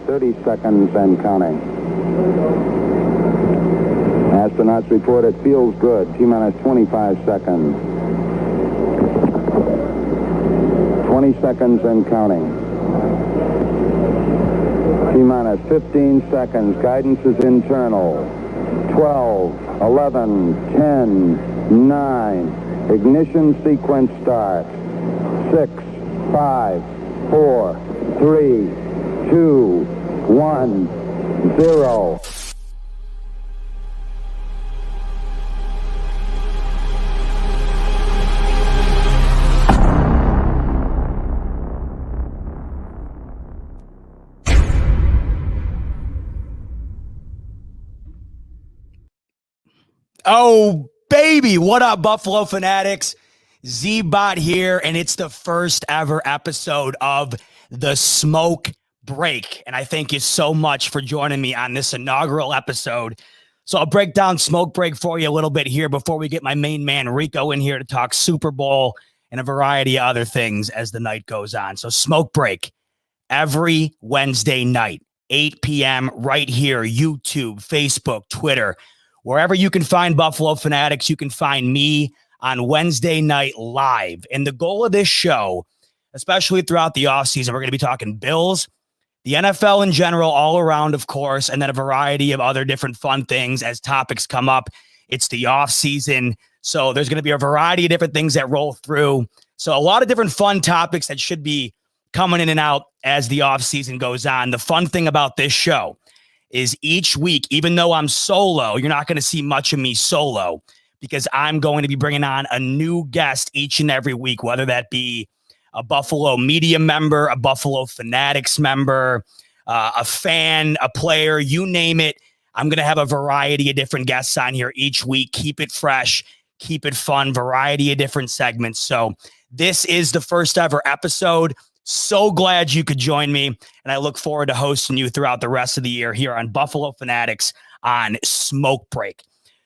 30 seconds and counting. Astronauts report it feels good. T-minus 25 seconds. 20 seconds and counting. T-minus 15 seconds. Guidance is internal. 12, 11, 10, 9. Ignition sequence starts. 6, 5, 4, 3, 2, 1, 0. Oh, baby. What up, Buffalo Fanatics? Z-Bot here, and it's the first ever episode of The Smoke Break. And I thank you so much for joining me on this inaugural episode. So I'll break down Smoke Break for you a little bit here before we get my main man, Rico, in here to talk Super Bowl and a variety of other things as the night goes on. So Smoke Break every Wednesday night, 8 p.m. right here, YouTube, Facebook, Twitter. Wherever you can find Buffalo Fanatics, you can find me on Wednesday night live. And the goal of this show, especially throughout the offseason, we're going to be talking Bills, the NFL in general, all around, of course, and then a variety of other different fun things as topics come up. It's the offseason, so there's going to be a variety of different things that roll through. So a lot of different fun topics that should be coming in and out as the offseason goes on. The fun thing about this show is each week, even though I'm solo, you're not going to see much of me solo because I'm going to be bringing on a new guest each and every week, whether that be a Buffalo media member, a Buffalo Fanatics member, a fan, a player, you name it. I'm going to have a variety of different guests on here each week. Keep it fresh, keep it fun, variety of different segments. So this is the first ever episode. So glad you could join me, and I look forward to hosting you throughout the rest of the year here on Buffalo Fanatics on Smoke Break.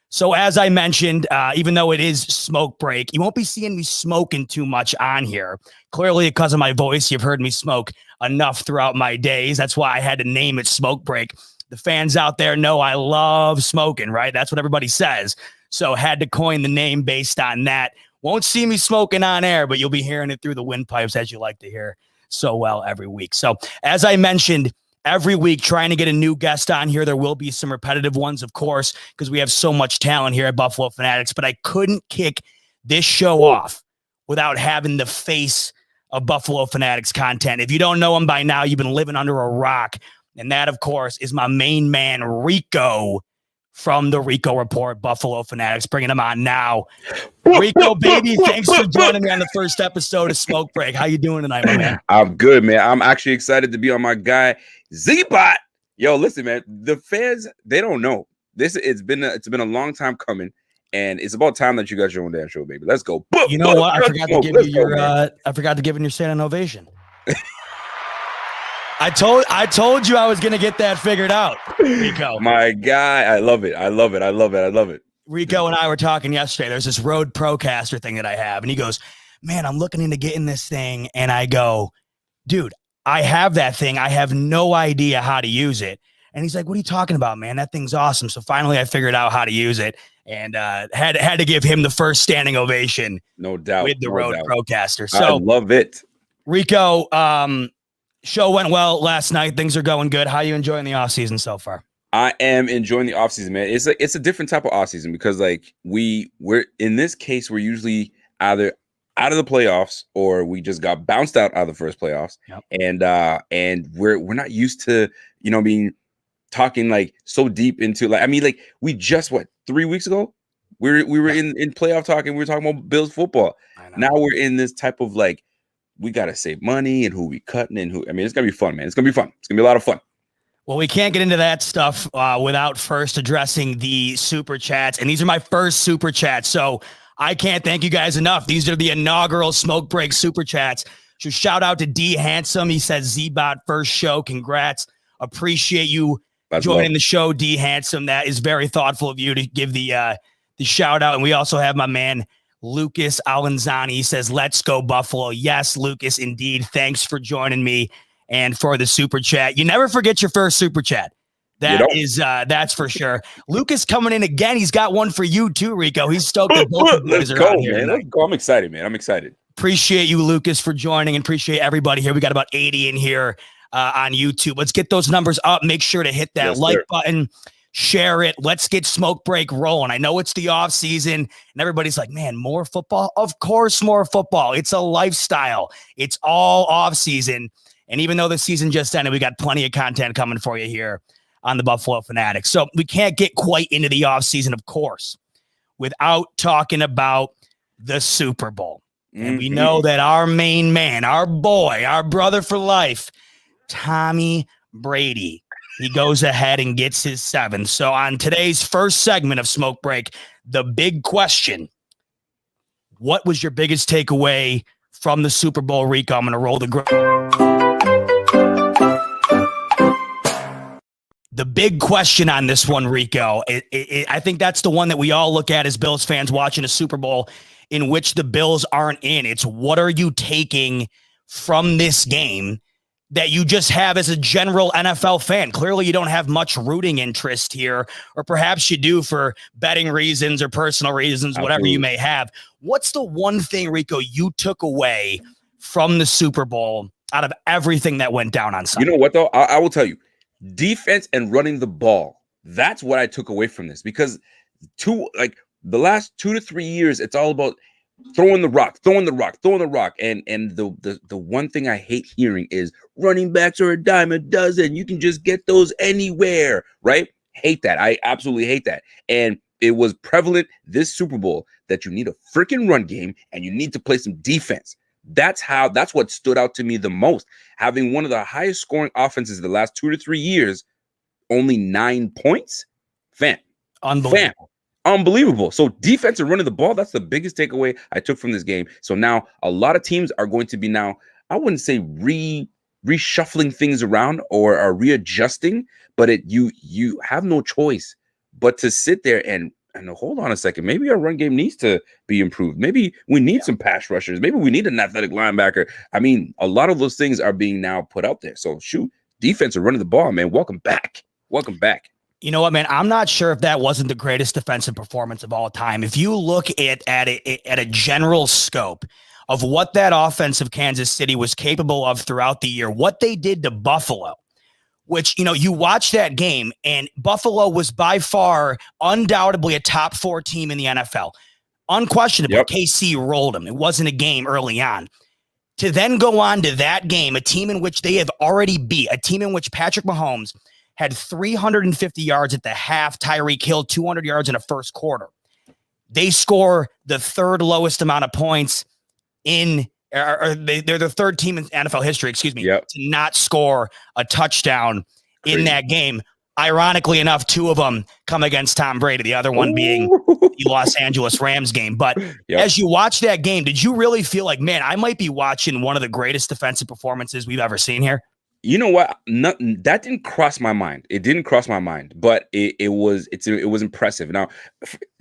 So as I mentioned, even though it is Smoke Break, you won't be seeing me smoking too much on here. Clearly, because of my voice, you've heard me smoke enough throughout my days. That's why I had to name it Smoke Break. The fans out there know I love smoking, right? That's what everybody says. So had to coin the name based on that. Won't see me smoking on air, but you'll be hearing it through the windpipes, as you like to hear so well every week. So as I mentioned, every week trying to get a new guest on here. There will be some repetitive ones, of course, because we have so much talent here at Buffalo Fanatics, but I couldn't kick this show off without having the face of Buffalo Fanatics content. If you don't know him by now, you've been living under a rock. And that, of course, is my main man, Rico, from the Rico Report, Buffalo Fanatics, bringing him on now. Rico, baby, thanks for joining me on the first episode of Smoke Break. How you doing tonight, my man? I'm good, man. I'm actually excited to be on my guy, Z-Bot. Yo, listen, man, the fans, they don't know. It's been a long time coming, and it's about time that you got your own damn show, baby. Let's go. You know what? I forgot to give you I forgot to give you your standing ovation. I told you I was going to get that figured out, Rico. My guy, I love it. Rico and I were talking yesterday. There's this Rode Procaster thing that I have, and he goes, man, I'm looking into getting this thing. And I go, dude, I have that thing. I have no idea how to use it. And he's like, what are you talking about, man? That thing's awesome. So finally I figured out how to use it, and had to give him the first standing ovation. No doubt. With the Rode Procaster. So I love it. Rico, show went well last night. Things are going good. How are you enjoying the offseason so far? I am enjoying the offseason, man. It's a different type of offseason because, like, we're in this case, we're usually either out of the playoffs or we just got bounced out of the first playoffs. Yep. And we're not used to, being talking like so deep into, like, I mean, like, we just 3 weeks ago we were in playoff talk, and we were talking about Bills football. Now we're in this type of, like, we got to save money and who we cutting and who. I mean, it's going to be fun, man. It's going to be fun. It's going to be a lot of fun. Well, we can't get into that stuff without first addressing the super chats. And these are my first super chats. So I can't thank you guys enough. These are the inaugural Smoke Break super chats. So shout out to D Handsome. He says, Z-Bot first show. Congrats. Appreciate you joining the show, D Handsome. That is very thoughtful of you to give the shout out. And we also have my man, Lucas Alanzani. Says, let's go Buffalo. Yes, Lucas, indeed. Thanks for joining me. and for the super chat. You never forget your first super chat. That's for sure. Lucas coming in again. He's got one for you too, Rico. He's stoked that both of you guys are out here man. tonight. Let's go. I'm excited, man. I'm excited. Appreciate you, Lucas, for joining, and appreciate everybody here. We got about 80 in here on YouTube. Let's get those numbers up. Make sure to hit that like button, share it. Let's get Smoke Break rolling. I know it's the off season, and everybody's like, man, more football? Of course, more football. It's a lifestyle. It's all off season. And even though the season just ended, we got plenty of content coming for you here on the Buffalo Fanatics. So we can't get quite into the offseason, of course, without talking about the Super Bowl. And we know that our main man, our boy, our brother for life, Tommy Brady, he goes ahead and gets his 7th. So on today's first segment of Smoke Break, the big question, what was your biggest takeaway from the Super Bowl, Rico? I'm going to roll the big question on this one, Rico, I think that's the one that we all look at as Bills fans watching a Super Bowl in which the Bills aren't in. It's what are you taking from this game that you just have as a general NFL fan? Clearly, you don't have much rooting interest here, or perhaps you do for betting reasons or personal reasons, whatever you may have. What's the one thing, Rico, you took away from the Super Bowl out of everything that went down on Sunday? You know what, though? I will tell you. Defense and running the ball. That's what I took away from this, because the last 2 to 3 years, it's all about throwing the rock. And the one thing I hate hearing is running backs are a dime a dozen. You can just get those anywhere, right? Hate that. I absolutely hate that. And it was prevalent this Super Bowl that you need a freaking run game and you need to play some defense. That's what stood out to me the most. Having one of the highest scoring offenses the last 2 to 3 years, only 9 points. Unbelievable. So defense and running the ball, that's the biggest takeaway I took from this game. So now a lot of teams are going to be I wouldn't say reshuffling things around or are readjusting, but you have no choice but to sit there and hold on a second. Maybe our run game needs to be improved. Maybe we need some pass rushers. Maybe we need an athletic linebacker. I mean, a lot of those things are being now put out there. So shoot, defense and running the ball, man. Welcome back. You know what, man? I'm not sure if that wasn't the greatest defensive performance of all time. If you look at a general scope of what that offense of Kansas City was capable of throughout the year, what they did to Buffalo, which, you watch that game, and Buffalo was by far undoubtedly a top 4 team in the NFL. Unquestionably, KC rolled them. It wasn't a game early on. To then go on to that game, a team in which they have already beat, a team in which Patrick Mahomes had 350 yards at the half, Tyreek Hill 200 yards in the first quarter. They score the 3rd lowest amount of points they're the 3rd team in NFL history, to not score a touchdown in that game. Ironically enough, 2 of them come against Tom Brady, the other one being the Los Angeles Rams game. But as you watch that game, did you really feel like, man, I might be watching one of the greatest defensive performances we've ever seen here? You know what? That didn't cross my mind. It didn't cross my mind, but it was impressive. Now,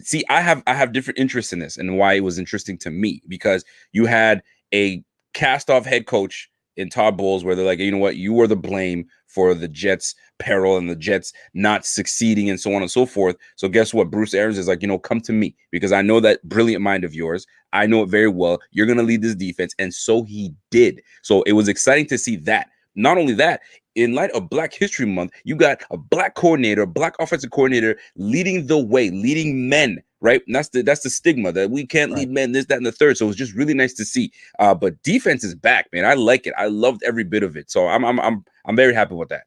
see, I have different interests in this and why it was interesting to me, because you had a cast-off head coach in Todd Bowles where they're like, you know what? You are the blame for the Jets' peril and the Jets not succeeding and so on and so forth. So guess what? Bruce Arians is like, come to me because I know that brilliant mind of yours. I know it very well. You're going to lead this defense. And so he did. So it was exciting to see that. Not only that, in light of Black History Month, you got a black coordinator, black offensive coordinator leading the way, leading men, right? And that's the stigma that we can't lead men, this, that, and the third. So it was just really nice to see. But defense is back, man. I like it. I loved every bit of it. So I'm very happy with that.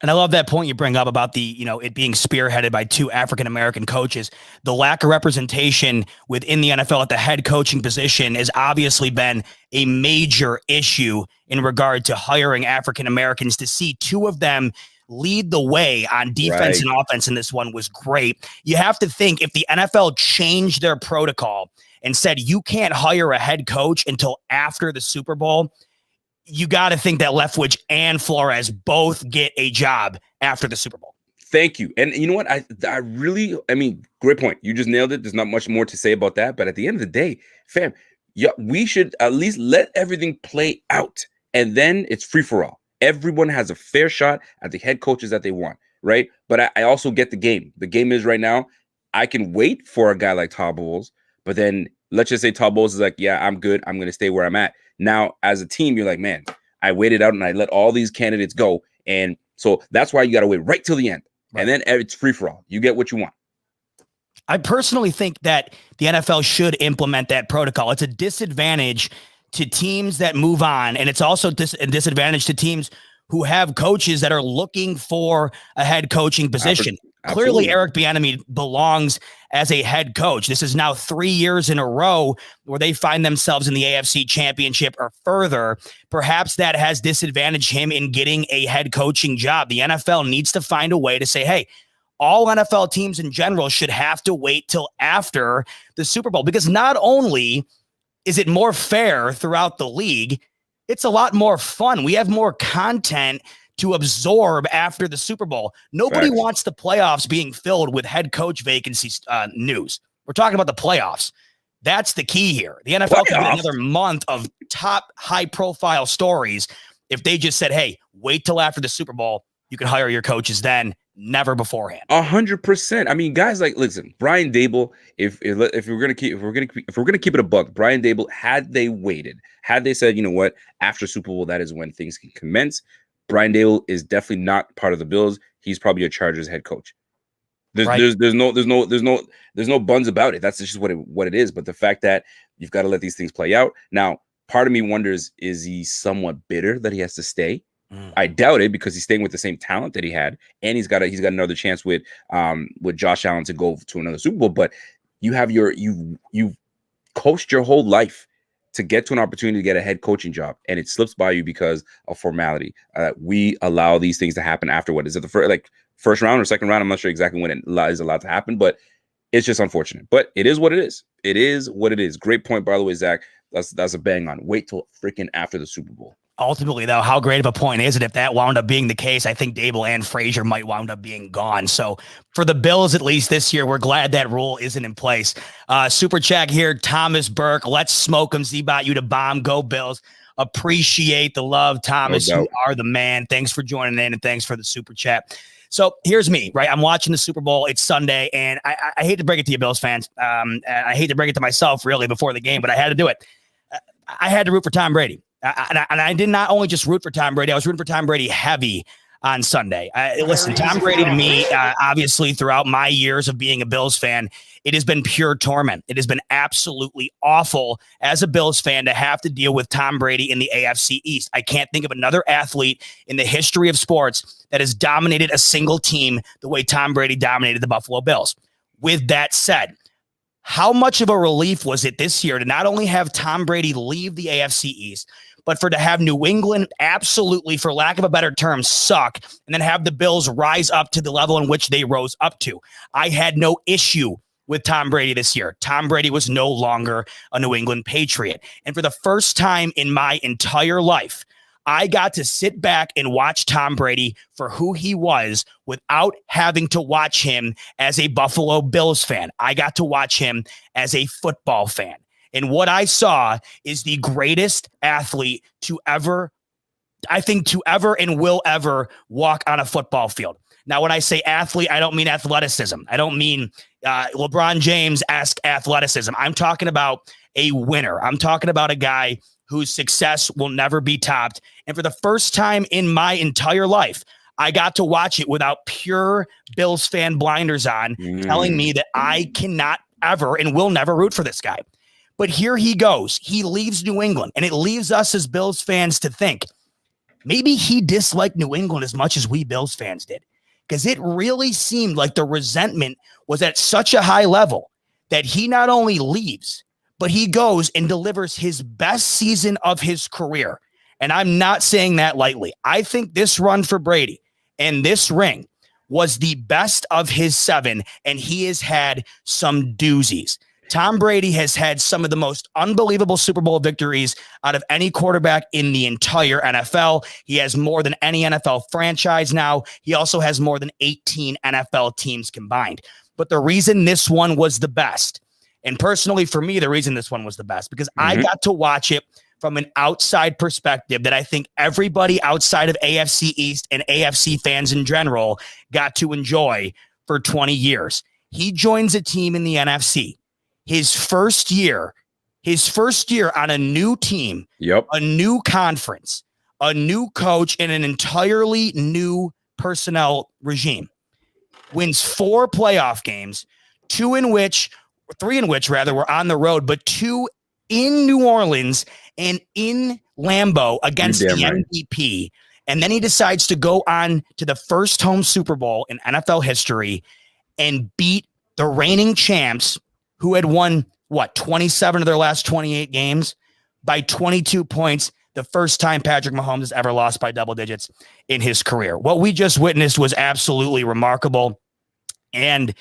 And I love that point you bring up about the, it being spearheaded by 2 African-American coaches. The lack of representation within the NFL at the head coaching position has obviously been a major issue in regard to hiring African-Americans. To see 2 of them lead the way on defense and offense in this one was great. You have to think, if the NFL changed their protocol and said you can't hire a head coach until after the Super Bowl, you got to think that Leftwich and Flores both get a job after the Super Bowl. Thank you. And you know what? I mean, great point. You just nailed it. There's not much more to say about that. But at the end of the day, fam, we should at least let everything play out. And then it's free for all. Everyone has a fair shot at the head coaches that they want, right? But I also get the game. The game is right now, I can wait for a guy like Todd Bowles, but then let's just say Todd Bowles is like, yeah, I'm good. I'm going to stay where I'm at. Now, as a team, you're like, man, I waited out and I let all these candidates go. And so that's why you got to wait right till the end. Right. And then it's free for all. You get what you want. I personally think that the NFL should implement that protocol. It's a disadvantage to teams that move on, and it's also a disadvantage to teams who have coaches that are looking for a head coaching position. Absolutely. Clearly, Eric Bieniemy belongs as a head coach. This is now 3 years in a row where they find themselves in the AFC Championship or further. Perhaps that has disadvantaged him in getting a head coaching job. The NFL needs to find a way to say, hey, all NFL teams in general should have to wait till after the Super Bowl, because not only is it more fair throughout the league, it's a lot more fun. We have more content to absorb after the Super Bowl. Nobody wants the playoffs being filled with head coach vacancies news. We're talking about the playoffs. That's the key here. The NFL can get another month of top high-profile stories if they just said, hey, wait till after the Super Bowl. You can hire your coaches then, never beforehand. 100%. I mean, guys, like, listen, Brian Daboll. If we're gonna keep it a buck, Brian Daboll, had they waited, had they said, you know what, after Super Bowl, that is when things can commence. Brian Daboll is definitely not part of the Bills. He's probably a Chargers head coach. There's no buns about it. That's just what it is. But the fact that you've got to let these things play out. Now, part of me wonders, is he somewhat bitter that he has to stay? I doubt it, because he's staying with the same talent that he had, and he's got another chance with Josh Allen to go to another Super Bowl. But you have you've coached your whole life to get to an opportunity to get a head coaching job, and it slips by you because of formality. We allow these things to happen after, what is it, the first round or second round? I'm not sure exactly when it is allowed to happen, but it's just unfortunate. But it is what it is. It is what it is. Great point, by the way, Zach. That's a bang on. Wait till freaking after the Super Bowl. Ultimately, though, how great of a point is it if that wound up being the case? I think Daboll and Frazier might wound up being gone. So for the Bills, at least this year, we're glad that rule isn't in place. Super chat here, Thomas Burke. Let's smoke him. Z-Bot, you to bomb. Go Bills. Appreciate the love, Thomas. You are the man. Thanks for joining in, and thanks for the super chat. So here's me, right? I'm watching the Super Bowl. It's Sunday, and I hate to break it to you, Bills fans. I hate to break it to myself, really, before the game, but I had to do it. I had to root for Tom Brady. And I did not only just root for Tom Brady, I was rooting for Tom Brady heavy on Sunday. Listen, Tom Brady to me, obviously throughout my years of being a Bills fan, it has been pure torment. It has been absolutely awful as a Bills fan to have to deal with Tom Brady in the AFC East. I can't think of another athlete in the history of sports that has dominated a single team the way Tom Brady dominated the Buffalo Bills. With that said, how much of a relief was it this year to not only have Tom Brady leave the AFC East, but to have New England absolutely, for lack of a better term, suck, and then have the Bills rise up to the level in which they rose up to? I had no issue with Tom Brady this year. Tom Brady was no longer a New England Patriot. And for the first time in my entire life, I got to sit back and watch Tom Brady for who he was without having to watch him as a Buffalo Bills fan. I got to watch him as a football fan. And what I saw is the greatest athlete to ever and will ever walk on a football field. Now, when I say athlete, I don't mean athleticism. I don't mean LeBron James-esque athleticism. I'm talking about a winner. I'm talking about a guy whose success will never be topped. And for the first time in my entire life, I got to watch it without pure Bills fan blinders on, telling me that I cannot ever and will never root for this guy. But here he goes. He leaves New England, and it leaves us as Bills fans to think maybe he disliked New England as much as we Bills fans did, because it really seemed like the resentment was at such a high level that he not only leaves, but he goes and delivers his best season of his career. And I'm not saying that lightly. I think this run for Brady and this ring was the best of his 7, and he has had some doozies. Tom Brady has had some of the most unbelievable Super Bowl victories out of any quarterback in the entire NFL. He has more than any NFL franchise now. He also has more than 18 NFL teams combined. But the reason this one was the best, and personally for me, the reason this one was the best, because I got to watch it from an outside perspective that I think everybody outside of AFC East and AFC fans in general got to enjoy for 20 years. He joins a team in the NFC. His first year on a new team, a new conference, a new coach, and an entirely new personnel regime. Wins 4 playoff games, 3 in which were on the road, but 2 in New Orleans and in Lambeau against the MVP. And then he decides to go on to the first home Super Bowl in NFL history and beat the reigning champs, who had won, 27 of their last 28 games, by 22 points. The first time Patrick Mahomes has ever lost by double digits in his career. What we just witnessed was absolutely remarkable. And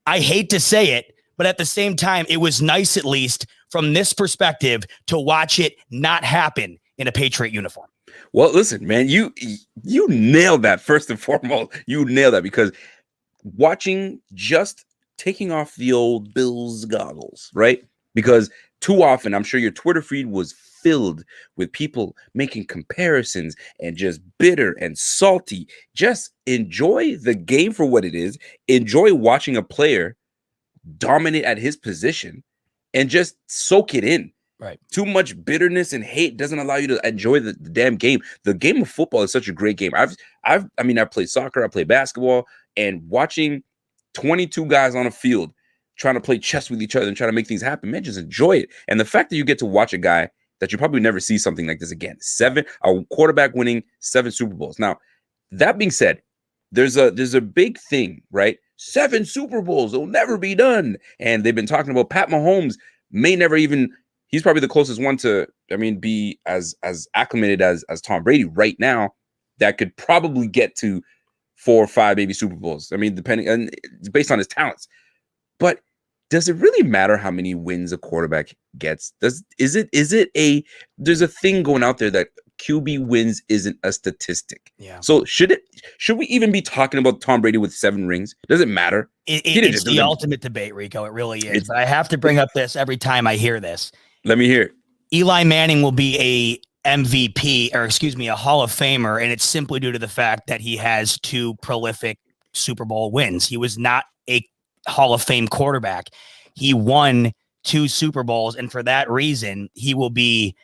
I hate to say it, but at the same time, it was nice, at least from this perspective, to watch it not happen in a Patriot uniform. Well, listen, man, you nailed that. First and foremost, you nailed that, because watching, just taking off the old Bills goggles, right? Because too often, I'm sure your Twitter feed was filled with people making comparisons and just bitter and salty. Just enjoy the game for what it is. Enjoy watching a player dominate at his position and just soak it in. Right. Too much bitterness and hate doesn't allow you to enjoy the damn game. The game of football is such a great game. I played soccer, I played basketball, and watching 22 guys on a field trying to play chess with each other and trying to make things happen, man, just enjoy it. And the fact that you get to watch a guy that you probably never see something like this again. A quarterback winning 7 Super Bowls. Now, that being said, there's a big thing, right? 7 Super Bowls, it'll never be done. And they've been talking about Pat Mahomes may never even, he's probably the closest one to, be as acclimated as Tom Brady right now, that could probably get to 4 or 5 maybe Super Bowls. Depending, and based on his talents. But does it really matter how many wins a quarterback gets? There's a thing going out there that QB wins isn't a statistic. Yeah. So should we even be talking about Tom Brady with 7 rings? Does it matter? It's the ultimate debate, Rico. It really is. But I have to bring up this every time I hear this. Let me hear it. Eli Manning will be a Hall of Famer, and it's simply due to the fact that he has 2 prolific Super Bowl wins. He was not a Hall of Fame quarterback. He won 2 Super Bowls, and for that reason, he will be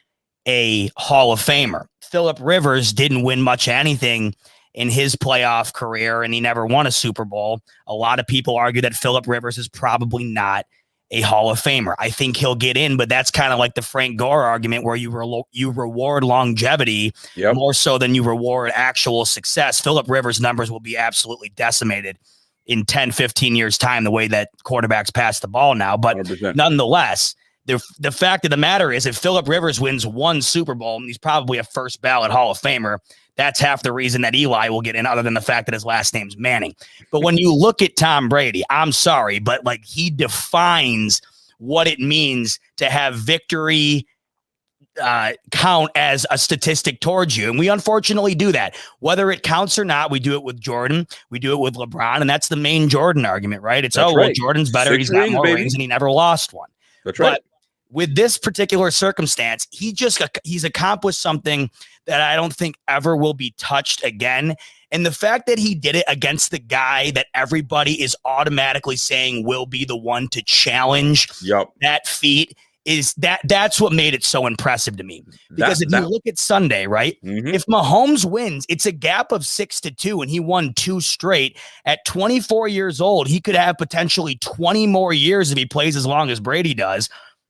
a Hall of Famer. Phillip Rivers didn't win much of anything in his playoff career, and he never won a Super Bowl. A lot of people argue that Phillip Rivers is probably not a Hall of Famer. I think he'll get in, but that's kind of like the Frank Gore argument, where you reward longevity more so than you reward actual success. Phillip Rivers' numbers will be absolutely decimated in 10, 15 years' time, the way that quarterbacks pass the ball now. But 100%. Nonetheless, the fact of the matter is, if Phillip Rivers wins 1 Super Bowl, and he's probably a first ballot Hall of Famer, that's half the reason that Eli will get in, other than the fact that his last name's Manning. But when you look at Tom Brady, I'm sorry, but he defines what it means to have victory count as a statistic towards you. And we unfortunately do that. Whether it counts or not, we do it with Jordan, we do it with LeBron, and that's the main Jordan argument, right? It's, well, Jordan's better, 6 he's got more rings, rings, and he never lost one. That's right. But with this particular circumstance, he's accomplished something that I don't think ever will be touched again. And the fact that he did it against the guy that everybody is automatically saying will be the one to challenge that feat, that's what made it so impressive to me. Because if you look at Sunday, right? Mm-hmm. If Mahomes wins, it's a gap of 6-2, and he won 2 straight. At 24 years old, he could have potentially 20 more years, if he plays as long as Brady does,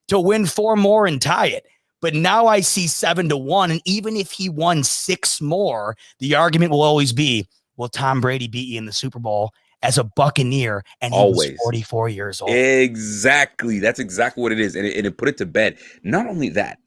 to win 4 more and tie it. But now I see 7-1, and even if he won 6 more, the argument will always be, well, Tom Brady beat you in the Super Bowl as a Buccaneer, and he was 44 years old. Exactly. That's exactly what it is. And it put it to bed. Not only that,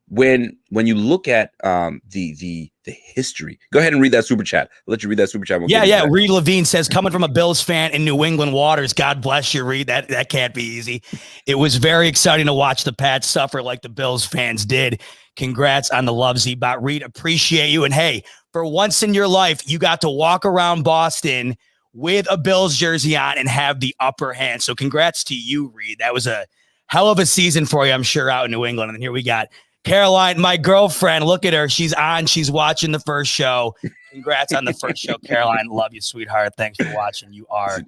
when you look at the history, go ahead and read that super chat. I'll let you read that super chat. Reed Levine says, coming from a Bills fan in New England waters, God bless you, Reed. That can't be easy. It was very exciting to watch the Pats suffer like the Bills fans did. Congrats on the love, Z-Bot. Reed, appreciate you. And hey, for once in your life, you got to walk around Boston with a Bills jersey on and have the upper hand. So congrats to you, Reed. That was a hell of a season for you, I'm sure, out in New England. And here we got Caroline, my girlfriend, look at her. She's on. She's watching the first show. Congrats on the first show, Caroline. Love you, sweetheart. Thanks for watching. You are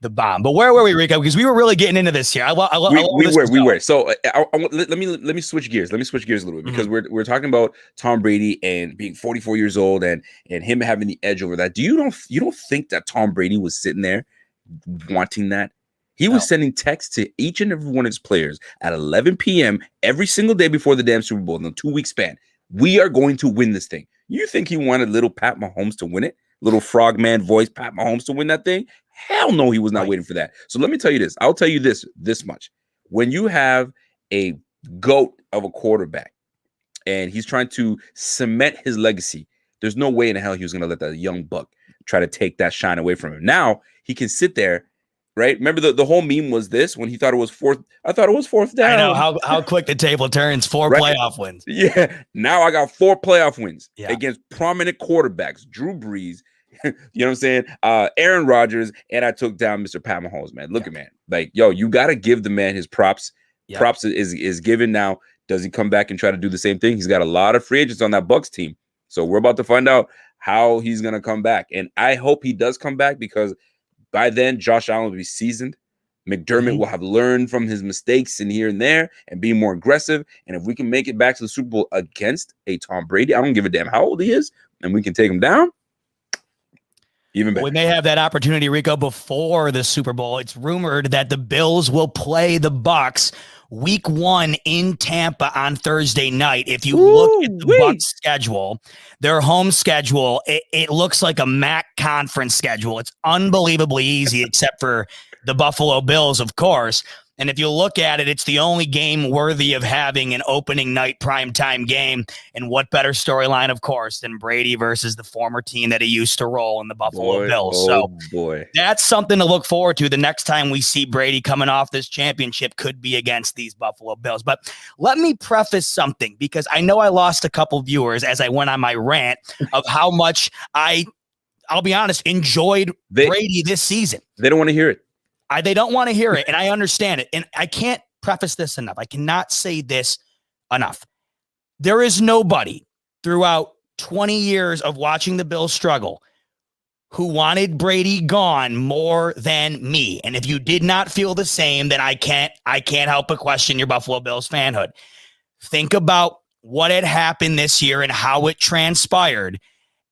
the bomb. But where were we, Rico? Because we were really getting into this here. We were. So let me switch gears. Let me switch gears a little bit because we're talking about Tom Brady and being 44 years old and him having the edge over that. You don't think that Tom Brady was sitting there wanting that? He was sending texts to each and every one of his players at 11 p.m. every single day before the damn Super Bowl in a 2-week span. We are going to win this thing. You think he wanted little Pat Mahomes to win it? Little frogman voice Pat Mahomes to win that thing? Hell no, he was not waiting for that. So let me tell you this. I'll tell you this much. When you have a GOAT of a quarterback and he's trying to cement his legacy, there's no way in the hell he was going to let that young buck try to take that shine away from him. Now he can sit there. Right? Remember the whole meme was this when he thought it was fourth. I thought it was fourth down. I know how quick the table turns. 4 playoff wins. Yeah. Now I got 4 playoff wins against prominent quarterbacks. Drew Brees, you know what I'm saying? Aaron Rodgers, and I took down Mr. Pat Mahomes, man. Look at man. Like, yo, you got to give the man his props. Props is given now. Does he come back and try to do the same thing? He's got a lot of free agents on that Bucs team. So we're about to find out how he's going to come back. And I hope he does come back because by then, Josh Allen will be seasoned. McDermott will have learned from his mistakes in here and there and be more aggressive. And if we can make it back to the Super Bowl against a Tom Brady, I don't give a damn how old he is, and we can take him down, even better. We may have that opportunity, Rico, before the Super Bowl. It's rumored that the Bills will play the Bucs Week 1 in Tampa on Thursday night. If you look at the Bucs schedule, their home schedule, it looks like a MAC conference schedule. It's unbelievably easy, except for the Buffalo Bills, of course. And if you look at it, it's the only game worthy of having an opening night primetime game. And what better storyline, of course, than Brady versus the former team that he used to roll in the Buffalo Bills. That's something to look forward to. The next time we see Brady coming off this championship could be against these Buffalo Bills. But let me preface something, because I know I lost a couple viewers as I went on my rant of how much I'll be honest, enjoyed Brady this season. They don't want to hear it. They don't want to hear it, and I understand it. And I can't preface this enough. I cannot say this enough. There is nobody throughout 20 years of watching the Bills struggle who wanted Brady gone more than me. And if you did not feel the same, then I can't help but question your Buffalo Bills fanhood. Think about what had happened this year and how it transpired.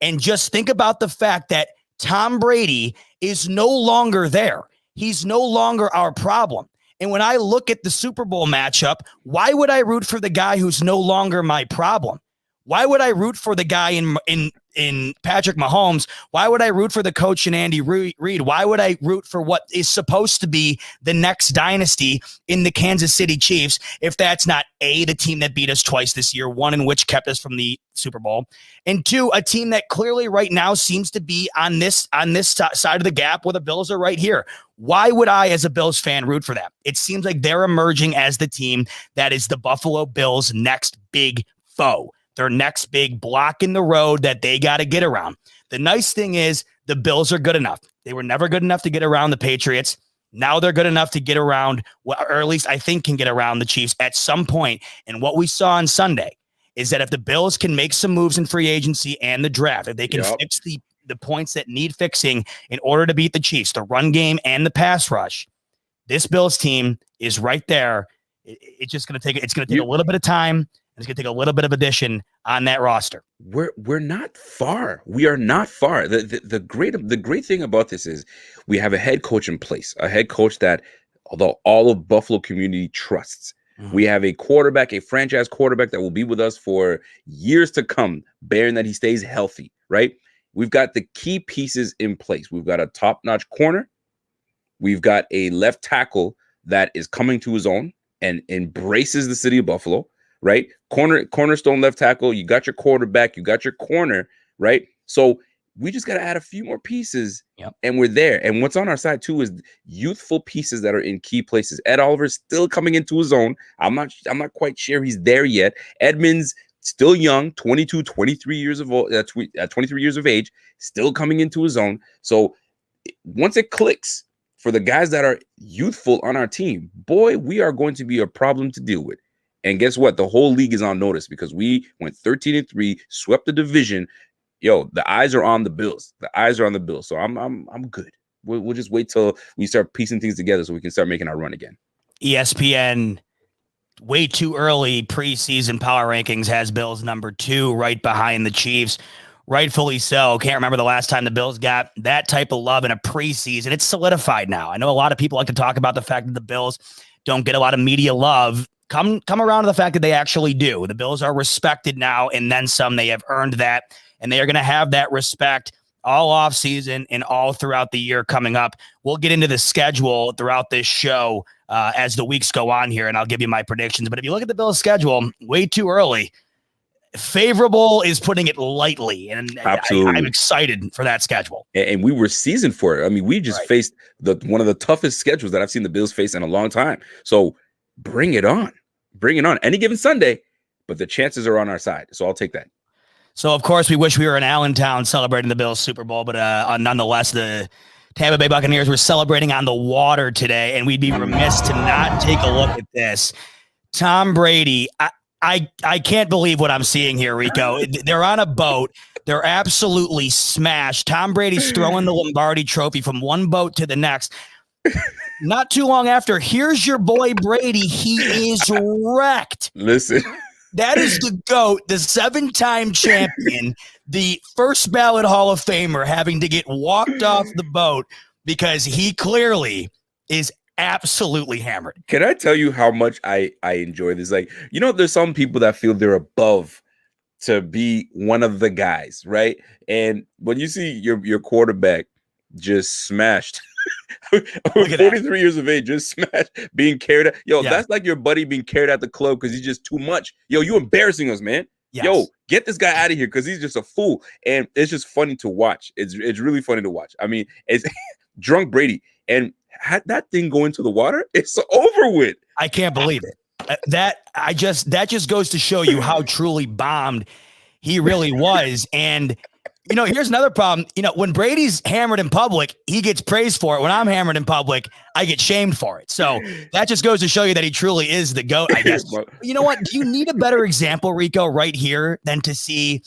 And just think about the fact that Tom Brady is no longer there. He's no longer our problem. And when I look at the Super Bowl matchup, why would I root for the guy who's no longer my problem? Why would I root for the guy in Patrick Mahomes? Why would I root for the coach in Andy Reid? Why would I root for what is supposed to be the next dynasty in the Kansas City Chiefs if that's not A, the team that beat us twice this year, one in which kept us from the Super Bowl, and 2, a team that clearly right now seems to be on this side of the gap where the Bills are right here? Why would I, as a Bills fan, root for them? It seems like they're emerging as the team that is the Buffalo Bills' next big foe. Their next big block in the road that they got to get around. The nice thing is the Bills are good enough. They were never good enough to get around the Patriots. Now they're good enough to get around, or at least I think can get around the Chiefs at some point. And what we saw on Sunday is that if the Bills can make some moves in free agency and the draft, if they can fix the points that need fixing in order to beat the Chiefs, the run game and the pass rush, this Bills team is right there. It's just going to take a little bit of time. It's going to take a little bit of addition on that roster. We're not far. We are not far. The great thing about this is we have a head coach in place, a head coach that, although all of Buffalo community trusts, we have a quarterback, a franchise quarterback that will be with us for years to come, bearing that he stays healthy, right? We've got the key pieces in place. We've got a top-notch corner. We've got a left tackle that is coming to his own and embraces the city of Buffalo. Right? Cornerstone left tackle. You got your quarterback. You got your corner. Right? So we just got to add a few more pieces and we're there. And what's on our side too is youthful pieces that are in key places. Ed Oliver's still coming into his own. I'm not quite sure he's there yet. Edmonds still young, 22, 23 years of old, 23 years of age, still coming into his own. So once it clicks for the guys that are youthful on our team, boy, we are going to be a problem to deal with. And guess what? The whole league is on notice because we went 13-3, swept the division. Yo, the eyes are on the Bills. The eyes are on the Bills. So I'm good. We'll just wait till we start piecing things together so we can start making our run again. ESPN, way too early preseason power rankings, has Bills number 2 right behind the Chiefs. Rightfully so. Can't remember the last time the Bills got that type of love in a preseason. It's solidified now. I know a lot of people like to talk about the fact that the Bills don't get a lot of media love. Come around to the fact that they actually do. The Bills are respected now, and then some. They have earned that, and they are going to have that respect all off season and all throughout the year coming up. We'll get into the schedule throughout this show as the weeks go on here, and I'll give you my predictions. But if you look at the Bills' schedule, way too early. Favorable is putting it lightly, and I'm excited for that schedule. And we were seasoned for it. I mean, we just faced one of the toughest schedules that I've seen the Bills face in a long time. So bring it on. Bring it on. Any given Sunday, but the chances are on our side. So I'll take that. So, of course, we wish we were in Allentown celebrating the Bills Super Bowl, but nonetheless, the Tampa Bay Buccaneers were celebrating on the water today, and we'd be remiss to not take a look at this. Tom Brady, I can't believe what I'm seeing here, Rico. They're on a boat. They're absolutely smashed. Tom Brady's throwing the Lombardi trophy from one boat to the next. Not too long after, here's your boy Brady. He is wrecked. Listen. That is the GOAT, the 7-time champion, the first ballot Hall of Famer having to get walked off the boat because he clearly is absolutely hammered. Can I tell you how much I enjoy this? Like, you know, there's some people that feel they're above to be one of the guys, right? And when you see your quarterback just smashed, 43 years of age, just smashed, being carried out. Yo, that's like your buddy being carried out the club because he's just too much. Yo, you embarrassing us, man. Yes. Yo, get this guy out of here because he's just a fool. And it's just funny to watch. It's really funny to watch. I mean, it's drunk Brady. And had that thing go into the water, it's over with. I can't believe it. That just goes to show you how truly bombed he really was. And you know, here's another problem. You know, when Brady's hammered in public, he gets praised for it. When I'm hammered in public, I get shamed for it. So that just goes to show you that he truly is the GOAT, I guess. You know what? Do you need a better example, Rico, right here than to see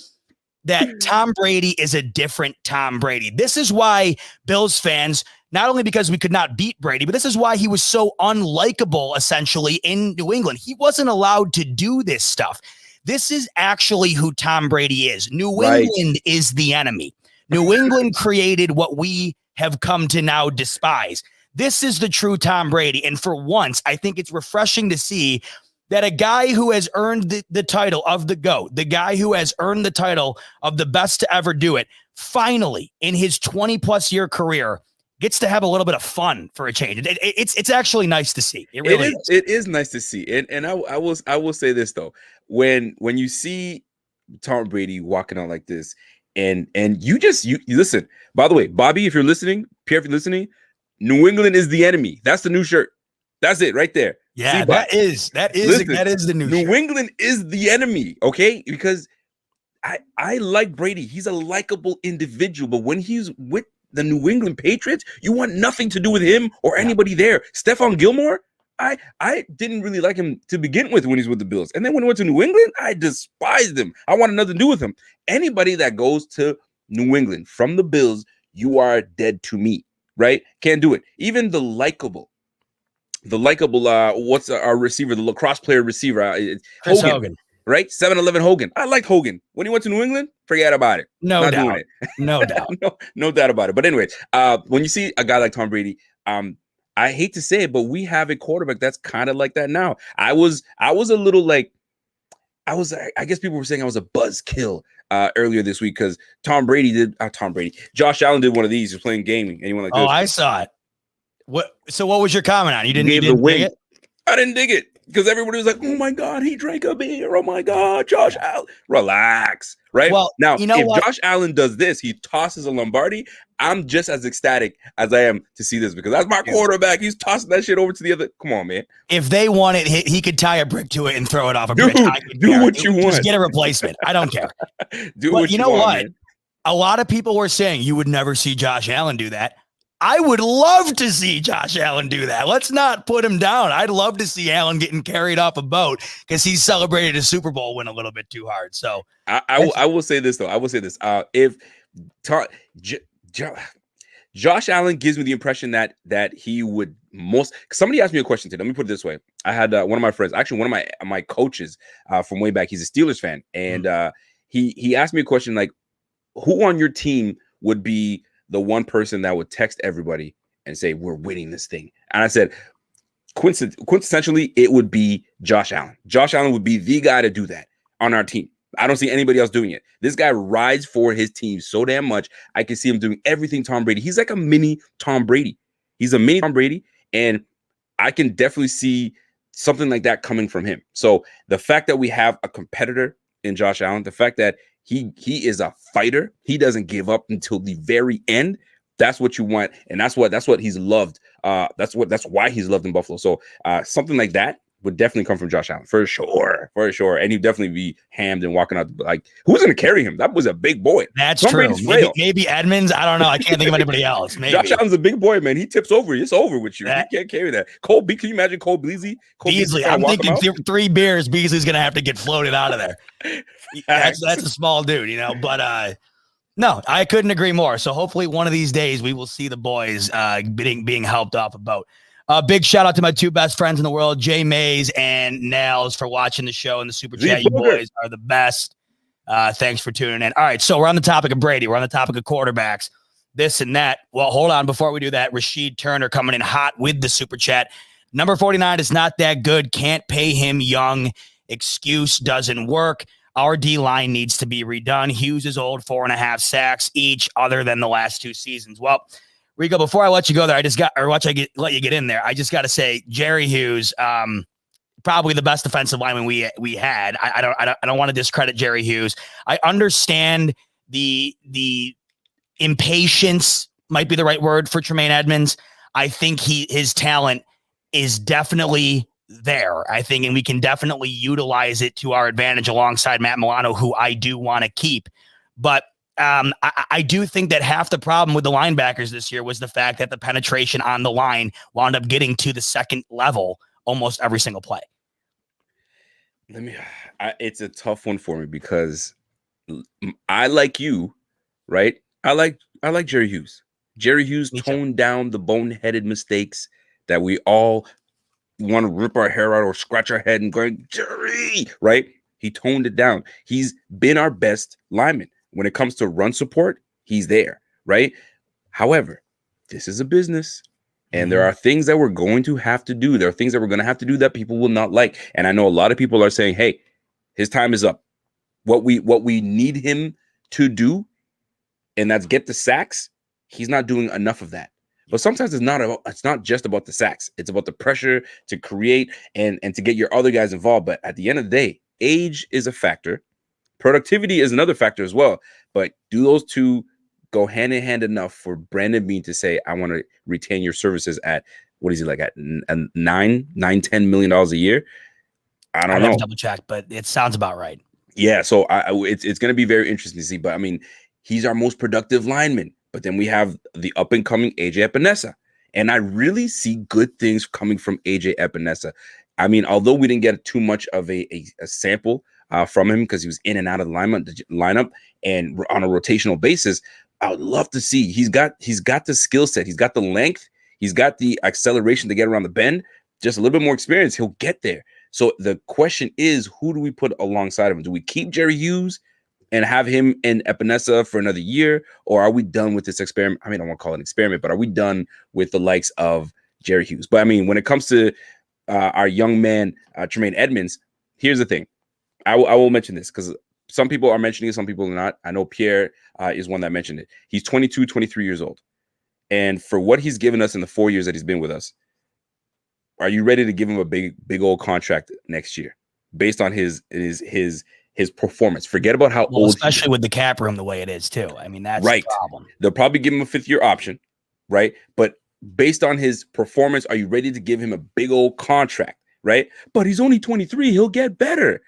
that Tom Brady is a different Tom Brady? This is why Bills fans, not only because we could not beat Brady, but this is why he was so unlikable, essentially, in New England. He wasn't allowed to do this stuff. This is actually who Tom Brady is. New England is the enemy. New England created what we have come to now despise. This is the true Tom Brady. And for once, I think it's refreshing to see that a guy who has earned the title of the GOAT, the guy who has earned the title of the best to ever do it, finally, in his 20-plus year career, gets to have a little bit of fun for a change. It's actually nice to see. It really is. It is nice to see. And I will say this though, when you see Tom Brady walking out like this, and you listen. By the way, Bobby, if you're listening, Pierre, if you're listening, New England is the enemy. That's the new shirt. That's it right there. Yeah, that is the new shirt. New England is the enemy. Okay, because I like Brady. He's a likable individual, but when he's with the New England Patriots, you want nothing to do with him or anybody there. Stephon Gilmore, I didn't really like him to begin with when he's with the Bills. And then when he went to New England, I despised him. I wanted nothing to do with him. Anybody that goes to New England from the Bills, you are dead to me, right? Can't do it. Even the likable, what's our receiver, the lacrosse player receiver? Hogan. Right? 7-Eleven Hogan. I liked Hogan. When he went to New England, forget about it. No doubt. No doubt. No doubt about it. But anyway, when you see a guy like Tom Brady, I hate to say it, but we have a quarterback that's kind of like that now. I was a little like, I guess people were saying I was a buzzkill earlier this week because Josh Allen did one of these. He was playing gaming. And he went like this. Oh, I saw it. What was your comment on it? You didn't dig it? I didn't dig it. Because everybody was like, oh my God, he drank a beer. Oh my God, Josh Allen. Relax. Right? Well, now, if Josh Allen does this, he tosses a Lombardi, I'm just as ecstatic as I am to see this because that's my quarterback. He's tossing that shit over to the other. Come on, man. If they want it, he could tie a brick to it and throw it off a bridge. Do what you want. Just get a replacement. I don't care. Do what you want. Man. A lot of people were saying you would never see Josh Allen do that. I would love to see Josh Allen do that. Let's not put him down. I'd love to see Allen getting carried off a boat because he celebrated a Super Bowl win a little bit too hard. So I will say this, though. I will say this. If Josh Allen gives me the impression that he would somebody asked me a question today. Let me put it this way. I had one of my friends, actually one of my coaches from way back. He's a Steelers fan. And he asked me a question like, who on your team would be the one person that would text everybody and say, we're winning this thing? And I said, quintessentially, it would be Josh Allen. Josh Allen would be the guy to do that on our team. I don't see anybody else doing it. This guy rides for his team so damn much. I can see him doing everything Tom Brady. He's like a mini Tom Brady. He's a mini Tom Brady, and I can definitely see something like that coming from him. So the fact that we have a competitor in Josh Allen, the fact that he is a fighter, he doesn't give up until the very end. That's what you want, and that's what he's loved. That's why he's loved in Buffalo. So something like that would definitely come from Josh Allen for sure. And he'd definitely be hammed and walking out like, who's going to carry him? That was a big boy. That's true. Maybe Edmonds. I don't know. I can't think of anybody else. Maybe Josh Allen's a big boy, man. He tips over. It's over with you. You can't carry that. Cole, can you imagine Cole Beasley? I'm thinking 3 beers. Beasley's going to have to get floated out of there. That's a small dude, but no, I couldn't agree more. So hopefully one of these days we will see the boys being helped off a boat. Big shout out to my 2 best friends in the world, Jay Mays and Nels, for watching the show and the super chat. You boys are the best. Thanks for tuning in. All right, so we're on the topic of Brady. We're on the topic of quarterbacks, this and that. Well, hold on. Before we do that, Rasheed Turner coming in hot with the super chat. Number 49 is not that good. Can't pay him young. Excuse doesn't work. Our D-line needs to be redone. Hughes is old, 4.5 sacks each, other than the last 2 seasons. Well, Rico, before I let you go there, let you get in there. I just got to say, Jerry Hughes, probably the best defensive lineman we had. I don't want to discredit Jerry Hughes. I understand the impatience might be the right word for Tremaine Edmonds. I think his talent is definitely there. I think, and we can definitely utilize it to our advantage alongside Matt Milano, who I do want to keep. But I do think that half the problem with the linebackers this year was the fact that the penetration on the line wound up getting to the second level almost every single play. It's a tough one for me because I like you, right? I like Jerry Hughes. Jerry Hughes toned down the boneheaded mistakes that we all want to rip our hair out or scratch our head and go, Jerry, right? He toned it down. He's been our best lineman. When it comes to run support, he's there, right? However, this is a business, and there are things that we're going to have to do. There are things that we're going to have to do that people will not like. And I know a lot of people are saying, hey, his time is up. What we need him to do, and that's get the sacks, he's not doing enough of that. But sometimes it's not just about the sacks. It's about the pressure to create and to get your other guys involved. But at the end of the day, age is a factor. Productivity is another factor as well. But do those two go hand in hand enough for Brandon Beane to say, I want to retain your services at, what is he like, at $10 million a year? I don't know. Double check, but it sounds about right. Yeah, so it's going to be very interesting to see. But I mean, he's our most productive lineman. But then we have the up and coming AJ Epinesa, and I really see good things coming from AJ Epinesa. I mean, although we didn't get too much of a sample from him because he was in and out of the lineup and on a rotational basis, I would love to see. He's got the skill set, he's got the length, he's got the acceleration to get around the bend. Just a little bit more experience, he'll get there. So the question is, who do we put alongside of him? Do we keep Jerry Hughes and have him and Epinesa for another year, or are we done with this experiment? I mean, I don't want to call it an experiment, but are we done with the likes of Jerry Hughes? But I mean, when it comes to our young man, Tremaine Edmonds, here's the thing. I will mention this because some people are mentioning it, some people are not. I know Pierre is one that mentioned it. He's 22, 23 years old. And for what he's given us in the 4 years that he's been with us, are you ready to give him a big old contract next year based on his performance? Forget about how old, especially with the cap room the way it is too. I mean, that's right. The problem. They'll probably give him a 5th-year option, right? But based on his performance, are you ready to give him a big old contract, right? But he's only 23. He'll get better.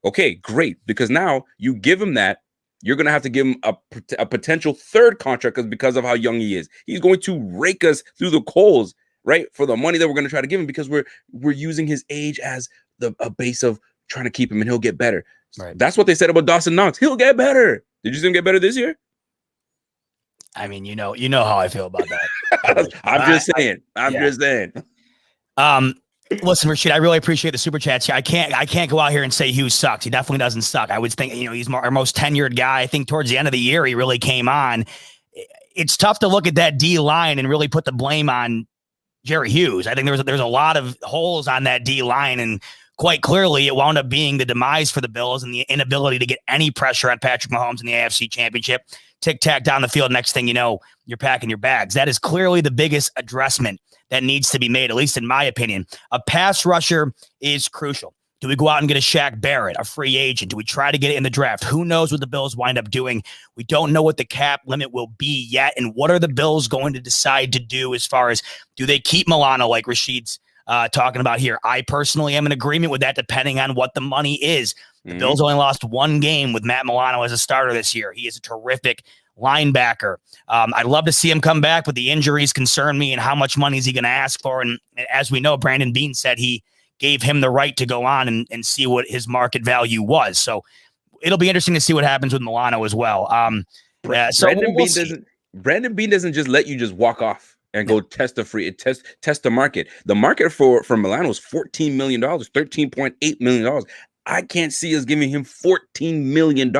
Okay, great. Because now you give him that, you're going to have to give him a potential third contract because of how young he is. He's going to rake us through the coals, right, for the money that we're going to try to give him because we're using his age as a base of trying to keep him, and he'll get better. Right. That's what they said about Dawson Knox. He'll get better. Did you see him get better this year? I mean, you know how I feel about that. I'm just saying. Listen, Rasheed, I really appreciate the super chats here. I can't go out here and say Hughes sucks. He definitely doesn't suck. I would think, he's our most tenured guy. I think towards the end of the year, he really came on. It's tough to look at that D line and really put the blame on Jerry Hughes. I think there's a lot of holes on that D line, and quite clearly it wound up being the demise for the Bills and the inability to get any pressure on Patrick Mahomes in the AFC Championship. Tic-tac down the field. Next thing you know, you're packing your bags. That is clearly the biggest addressment that needs to be made, at least in my opinion. A pass rusher is crucial. Do we go out and get a Shaq Barrett, a free agent? Do we try to get it in the draft? Who knows what the Bills wind up doing? We don't know what the cap limit will be yet. And what are the Bills going to decide to do as far as, do they keep Milano like Rasheed's talking about here? I personally am in agreement with that, depending on what the money is. The Bills only lost one game with Matt Milano as a starter this year. He is a terrific linebacker. I'd love to see him come back, but the injuries concern me, and how much money is he going to ask for? And as we know, Brandon Beane said he gave him the right to go on and see what his market value was. So it'll be interesting to see what happens with Milano as well. Brandon Beane doesn't just let you just walk off and go test the market. The market for Milano is $14 million, $13.8 million. I can't see us giving him $14 million.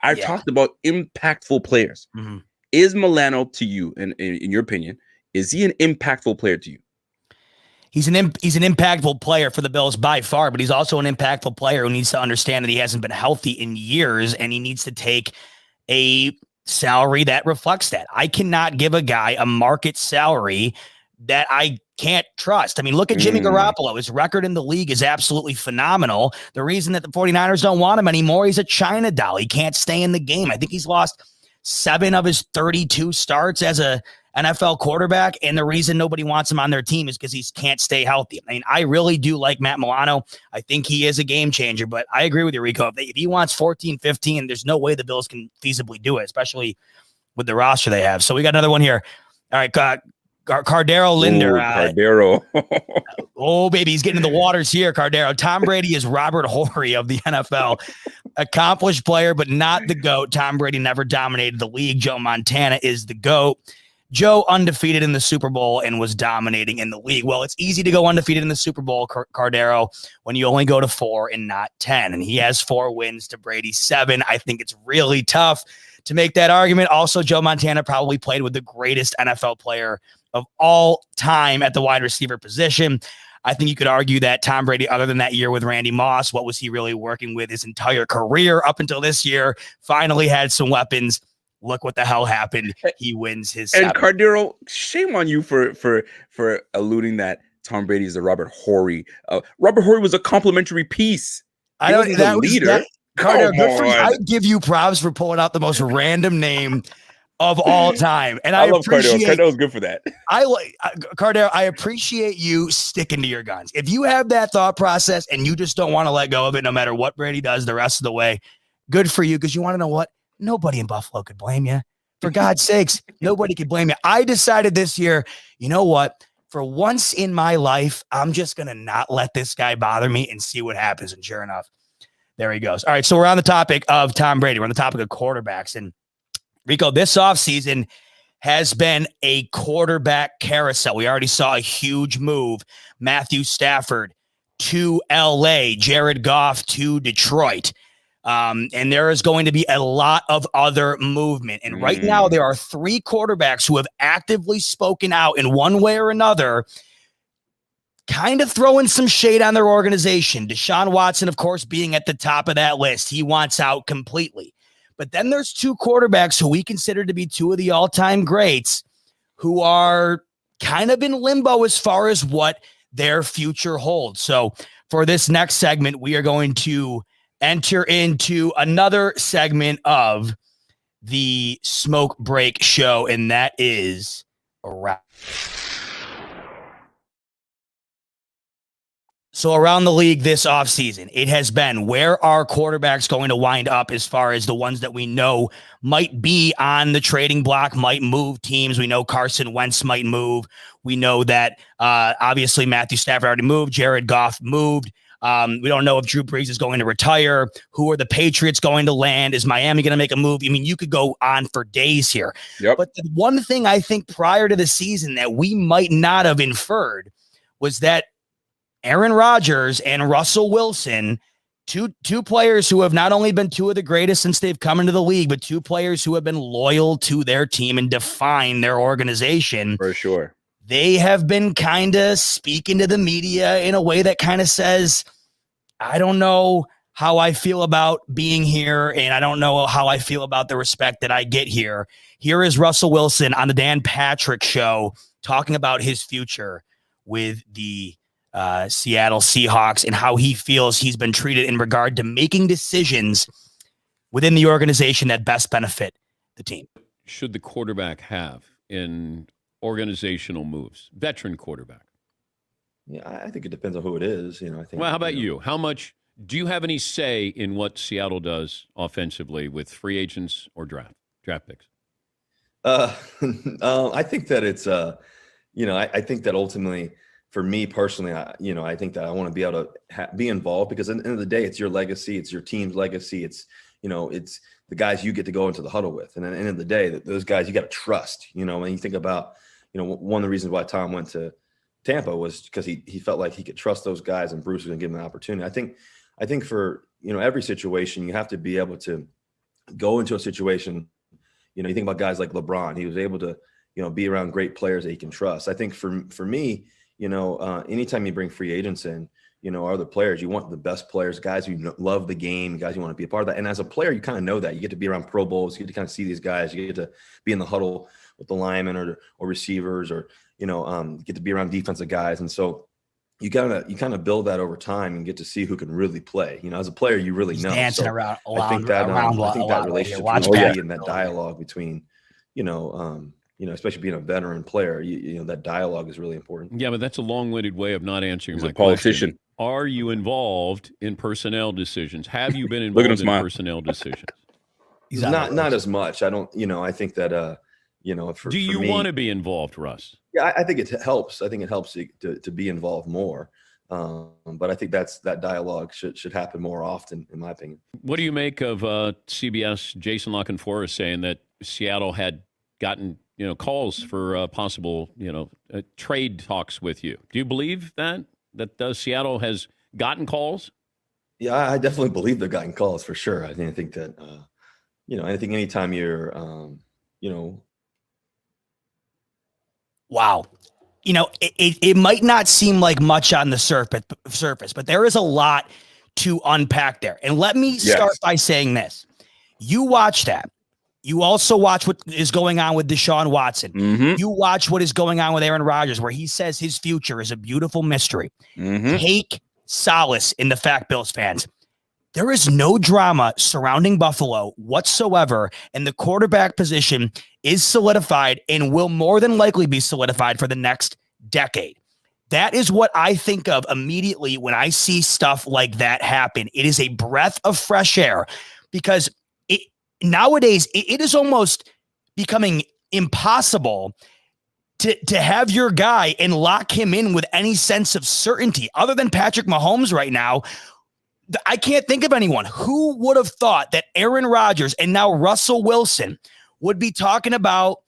I've talked about impactful players. Mm-hmm. Is Milano, to you, in your opinion, is he an impactful player to you? He's an impactful player for the Bills by far, but he's also an impactful player who needs to understand that he hasn't been healthy in years, and he needs to take a salary that reflects that. I cannot give a guy a market salary that I can't trust. I mean, look at Jimmy Garoppolo. His record in the league is absolutely phenomenal. The reason that the 49ers don't want him anymore, he's a China doll. He can't stay in the game. I think he's lost 7 of his 32 starts as a NFL quarterback, and the reason nobody wants him on their team is because he can't stay healthy. I mean, I really do like Matt Milano. I think he is a game changer, but I agree with you, Rico. If he wants 14, 15, there's no way the Bills can feasibly do it, especially with the roster they have. So we got another one here. All right, Cardero Linder. Cardero. Oh, baby, he's getting in the waters here, Cardero. Tom Brady is Robert Horry of the NFL. Accomplished player, but not the GOAT. Tom Brady never dominated the league. Joe Montana is the GOAT. Joe undefeated in the Super Bowl and was dominating in the league. Well, it's easy to go undefeated in the Super Bowl, Cardero, when you only go to 4 and not 10. And he has 4 wins to Brady's 7. I think it's really tough to make that argument. Also, Joe Montana probably played with the greatest NFL player of all time at the wide receiver position. I think you could argue that Tom Brady, other than that year with Randy Moss, what was he really working with his entire career up until this year? Finally had some weapons. Look what the hell happened. He wins his 7. And Cardero, shame on you for alluding that Tom Brady is a Robert Horry. Robert Horry was a complimentary piece. I know that leader. Cardero, good for you. I give you props for pulling out the most random name of all time. And I love Cardero. Cardero's good for that. Cardero, I appreciate you sticking to your guns. If you have that thought process and you just don't want to let go of it, no matter what Brady does the rest of the way, good for you. Because you want to know what? Nobody in Buffalo could blame you. For God's sakes, nobody could blame you. I decided this year, you know what? For once in my life, I'm just going to not let this guy bother me and see what happens. And sure enough, there he goes. All right, so we're on the topic of Tom Brady. We're on the topic of quarterbacks. And Rico, this offseason has been a quarterback carousel. We already saw a huge move. Matthew Stafford to L.A., Jared Goff to Detroit. And there is going to be a lot of other movement. And right now there are 3 quarterbacks who have actively spoken out in one way or another, kind of throwing some shade on their organization. Deshaun Watson, of course, being at the top of that list. He wants out completely. But then there's 2 quarterbacks who we consider to be 2 of the all-time greats who are kind of in limbo as far as what their future holds. So for this next segment, we are going to enter into another segment of the Smoke Break Show, and that is a wrap. So around the league this offseason, it has been, where are quarterbacks going to wind up as far as the ones that we know might be on the trading block, might move teams? We know Carson Wentz might move. We know that obviously Matthew Stafford already moved. Jared Goff moved. We don't know if Drew Brees is going to retire. Who are the Patriots going to land? Is Miami going to make a move? I mean, you could go on for days here. Yep. But the one thing I think prior to the season that we might not have inferred was that Aaron Rodgers and Russell Wilson, two players who have not only been two of the greatest since they've come into the league, but two players who have been loyal to their team and define their organization. For sure. They have been kind of speaking to the media in a way that kind of says, I don't know how I feel about being here, and I don't know how I feel about the respect that I get here. Here is Russell Wilson on the Dan Patrick Show talking about his future with the Seattle Seahawks and how he feels he's been treated in regard to making decisions within the organization that best benefit the team. Should the quarterback have in organizational moves? Veteran quarterback. Yeah, I think it depends on who it is. I think. Well, how about you? How much do you have any say in what Seattle does offensively with free agents or draft picks? I think that it's I think that ultimately, for me personally, I think that I want to be able to be involved, because at the end of the day, it's your legacy, it's your team's legacy, it's the guys you get to go into the huddle with, and at the end of the day, those guys you got to trust. When you think about, one of the reasons why Tom went to Tampa was because he felt like he could trust those guys, and Bruce was going to give him an opportunity. I think for every situation, you have to be able to go into a situation. You think about guys like LeBron. He was able to be around great players that he can trust. I think for me, anytime you bring free agents in, or other players, you want the best players, guys who love the game, guys you want to be a part of that. And as a player, you kind of know that. You get to be around Pro Bowls, you get to kind of see these guys, you get to be in the huddle with the linemen or receivers, or get to be around defensive guys. And so you kind of build that over time and get to see who can really play. As a player, you really know. Dancing so around, I think that relationship and that dialogue between, especially being a veteran player, that dialogue is really important. Yeah, but that's a long-winded way of not answering my question. Politician. Are you involved in personnel decisions? Have you been involved in personnel decisions? Not as much. I don't. I think that. Do you want to be involved, Russ? Yeah, I think it helps. I think it helps to be involved more. But I think that dialogue should happen more often, in my opinion. What do you make of CBS Jason La Canfora saying that Seattle had gotten calls for possible trade talks with you? Do you believe that Seattle has gotten calls? Yeah, I definitely believe they've gotten calls for sure. I think that anytime you're Wow. It might not seem like much on the surface, but there is a lot to unpack there. And let me start by saying this. You watch that. You also watch what is going on with Deshaun Watson. Mm-hmm. You watch what is going on with Aaron Rodgers, where he says his future is a beautiful mystery. Mm-hmm. Take solace in the fact, Bills fans. There is no drama surrounding Buffalo whatsoever, and the quarterback position is solidified and will more than likely be solidified for the next decade. That is what I think of immediately when I see stuff like that happen. It is a breath of fresh air, because nowadays it is almost becoming impossible to have your guy and lock him in with any sense of certainty other than Patrick Mahomes right now. I can't think of anyone. Who would have thought that Aaron Rodgers and now Russell Wilson would be talking about,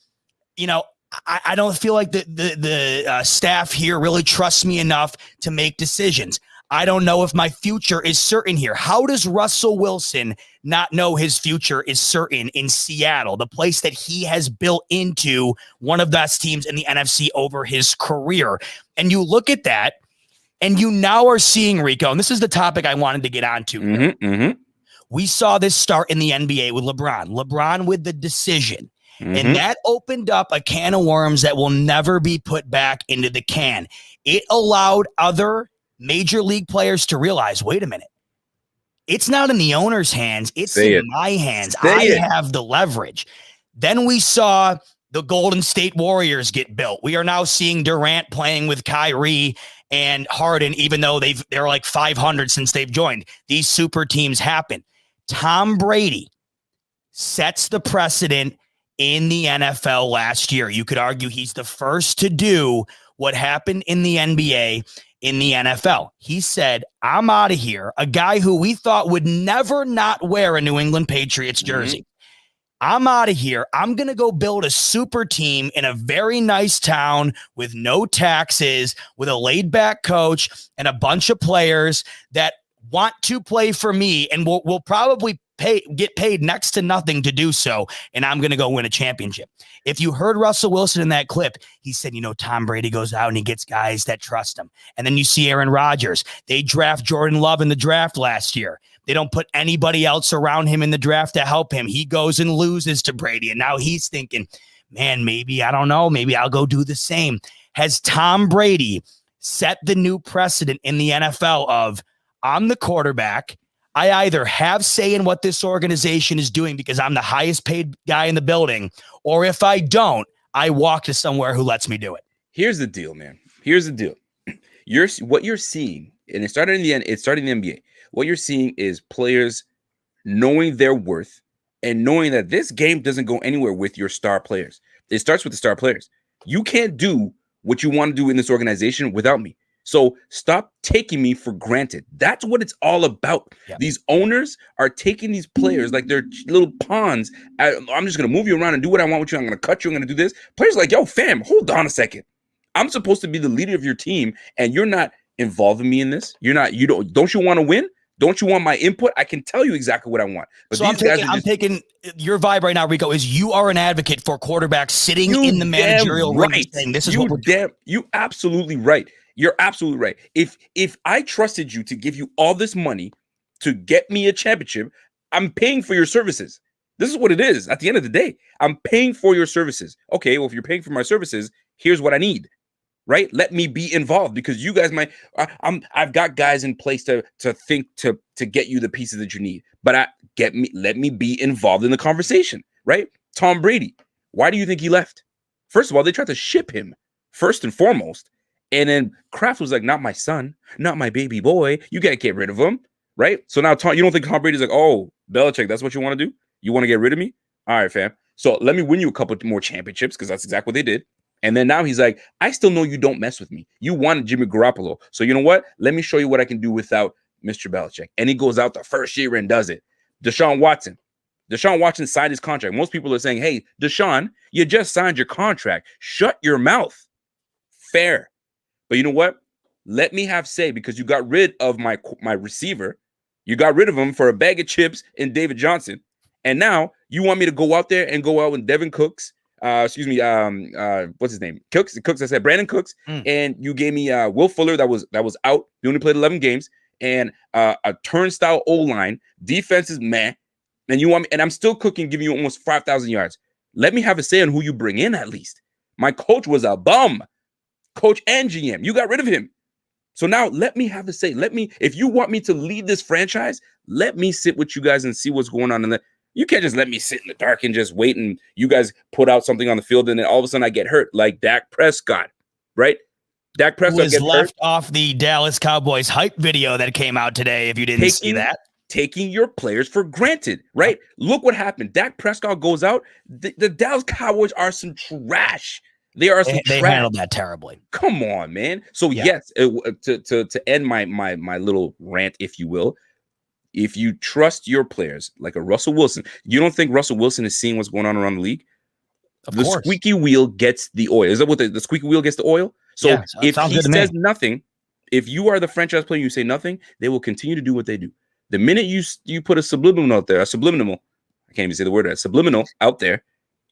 I don't feel like the staff here really trusts me enough to make decisions. I don't know if my future is certain here. How does Russell Wilson not know his future is certain in Seattle, the place that he has built into one of the best teams in the NFC over his career? And you look at that, and you now are seeing, Rico, and this is the topic I wanted to get onto. Mm-hmm, mm-hmm. We saw this start in the NBA with LeBron. LeBron with the decision. Mm-hmm. And that opened up a can of worms that will never be put back into the can. It allowed other major league players to realize, wait a minute, it's not in the owner's hands. It's in my hands. I have the leverage. Then we saw the Golden State Warriors get built. We are now seeing Durant playing with Kyrie and Harden, even though they're like 500 since they've joined. These super teams happen. Tom Brady sets the precedent in the NFL last year. You could argue he's the first to do what happened in the NBA in the NFL. He said, I'm out of here. A guy who we thought would never not wear a New England Patriots jersey. I'm out of here. I'm going to go build a super team in a very nice town with no taxes, with a laid back coach and a bunch of players that want to play for me and will probably get paid next to nothing to do so. And I'm going to go win a championship. If you heard Russell Wilson in that clip, he said, Tom Brady goes out and he gets guys that trust him. And then you see Aaron Rodgers. They draft Jordan Love in the draft last year. They don't put anybody else around him in the draft to help him. He goes and loses to Brady. And now he's thinking, man, maybe, I don't know, maybe I'll go do the same. Has Tom Brady set the new precedent in the NFL of, I'm the quarterback. I either have say in what this organization is doing because I'm the highest paid guy in the building, or if I don't, I walk to somewhere who lets me do it. Here's the deal, man. Here's the deal. What you're seeing, and it started in the NBA. What you're seeing is players knowing their worth and knowing that this game doesn't go anywhere with your star players. It starts with the star players. You can't do what you want to do in this organization without me. So stop taking me for granted. That's what it's all about. Yep. These owners are taking these players like they're little pawns. I'm just going to move you around and do what I want with you. I'm going to cut you. I'm going to do this. Players are like, yo, fam, hold on a second. I'm supposed to be the leader of your team, and you're not involving me in this. Don't you want to win? Don't you want my input? I can tell you exactly what I want. But so I'm taking your vibe right now, Rico, is you are an advocate for quarterbacks sitting in the managerial room saying this is what we're doing. You absolutely right. You're absolutely right. If I trusted you to give you all this money to get me a championship, I'm paying for your services. This is what it is. At the end of the day, I'm paying for your services. Okay, well, if you're paying for my services, here's what I need. Right? Let me be involved because you guys might. I've got guys in place to get you the pieces that you need. But let me be involved in the conversation. Right? Tom Brady. Why do you think he left? First of all, they tried to ship him first and foremost. And then Kraft was like, not my son, not my baby boy. You got to get rid of him, right? So now you don't think Tom Brady's like, oh, Belichick, that's what you want to do? You want to get rid of me? All right, fam. So let me win you a couple more championships because that's exactly what they did. And then now he's like, I still know you don't mess with me. You wanted Jimmy Garoppolo. So you know what? Let me show you what I can do without Mr. Belichick. And he goes out the first year and does it. Deshaun Watson signed his contract. Most people are saying, hey, Deshaun, you just signed your contract. Shut your mouth. Fair. But you know what? Let me have say because you got rid of my receiver. You got rid of him for a bag of chips and David Johnson. And now you want me to go out there and go out with Devin Cooks. What's his name? Cooks. I said Brandon Cooks. And you gave me Will Fuller that was out. He only played 11 games. And a turnstile O-line. Defense is meh. And you want me, and I'm still giving you almost 5,000 yards. Let me have a say on who you bring in at least. My coach was a bum. Coach and GM. You got rid of him. So now let me have a say. If you want me to lead this franchise, let me sit with you guys and see what's going on. You can't just let me sit in the dark and just wait and you guys put out something on the field and then all of a sudden I get hurt like Dak Prescott, right? Dak Prescott was left off the Dallas Cowboys hype video that came out today. If you didn't see that. Taking your players for granted, right? Look what happened. Dak Prescott goes out. The Dallas Cowboys are some trash. They handled that terribly. Come on, man. So yes, to end my little rant, if you will, if you trust your players like a Russell Wilson, you don't think Russell Wilson is seeing what's going on around the league? The squeaky wheel gets the oil. Is that what the squeaky wheel gets the oil? So if he says nothing, if you are the franchise player, you say nothing, they will continue to do what they do. The minute you put a subliminal out there, I can't even say the word, subliminal out there,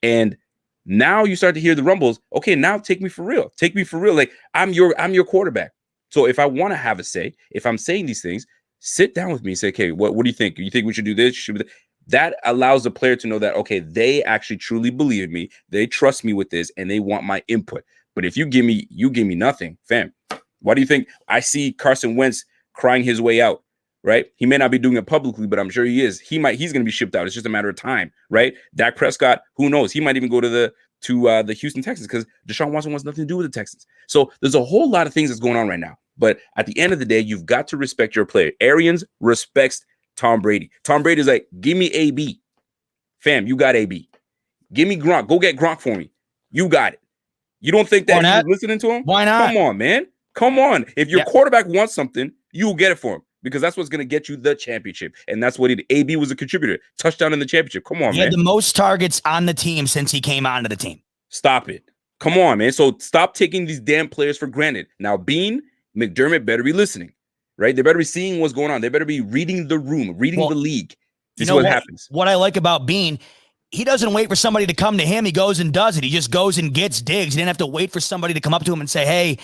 and now you start to hear the rumbles. Okay, now take me for real. Take me for real. Like I'm your quarterback. So if I want to have a say, if I'm saying these things, sit down with me and say, okay, what do you think? You think we should do this? That allows the player to know that, okay, they actually truly believe in me. They trust me with this and they want my input. But if you give me nothing, fam, why do you think I see Carson Wentz crying his way out? Right? He may not be doing it publicly, but I'm sure he is. He's going to be shipped out. It's just a matter of time, right? Dak Prescott, who knows? He might even go to the Houston Texans because Deshaun Watson wants nothing to do with the Texans. So there's a whole lot of things that's going on right now. But at the end of the day, you've got to respect your player. Arians respects Tom Brady. Tom Brady's like, give me AB. Fam, you got AB. Give me Gronk. Go get Gronk for me. You got it. You don't think that he was listening to him? Why not? Come on, man. Come on. If your quarterback wants something, you will get it for him because that's what's going to get you the championship. And that's what he did. AB was a contributor. Touchdown in the championship. Come on, man. He had the most targets on the team since he came onto the team. Stop it. Come on, man. So stop taking these damn players for granted. Now, Bean, McDermott better be listening, right? They better be seeing what's going on. They better be reading the room, reading the league. This is what happens. What I like about Bean, he doesn't wait for somebody to come to him. He goes and does it. He just goes and gets digs. He didn't have to wait for somebody to come up to him and say, hey,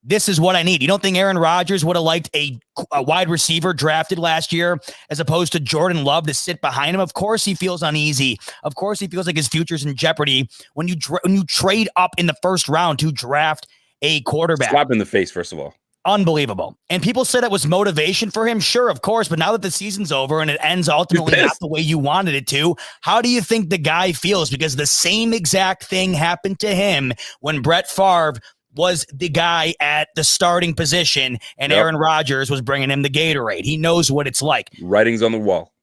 this is what I need. You don't think Aaron Rodgers would have liked a wide receiver drafted last year as opposed to Jordan Love to sit behind him? Of course he feels uneasy. Of course he feels like his future's in jeopardy when you trade up in the first round to draft a quarterback. Slap in the face, first of all. Unbelievable. And people say that was motivation for him. Sure, of course. But now that the season's over and it ends ultimately not the way you wanted it to, how do you think the guy feels? Because the same exact thing happened to him when Brett Favre was the guy at the starting position and Aaron Rodgers was bringing him the Gatorade. He knows what it's like. Writing's on the wall.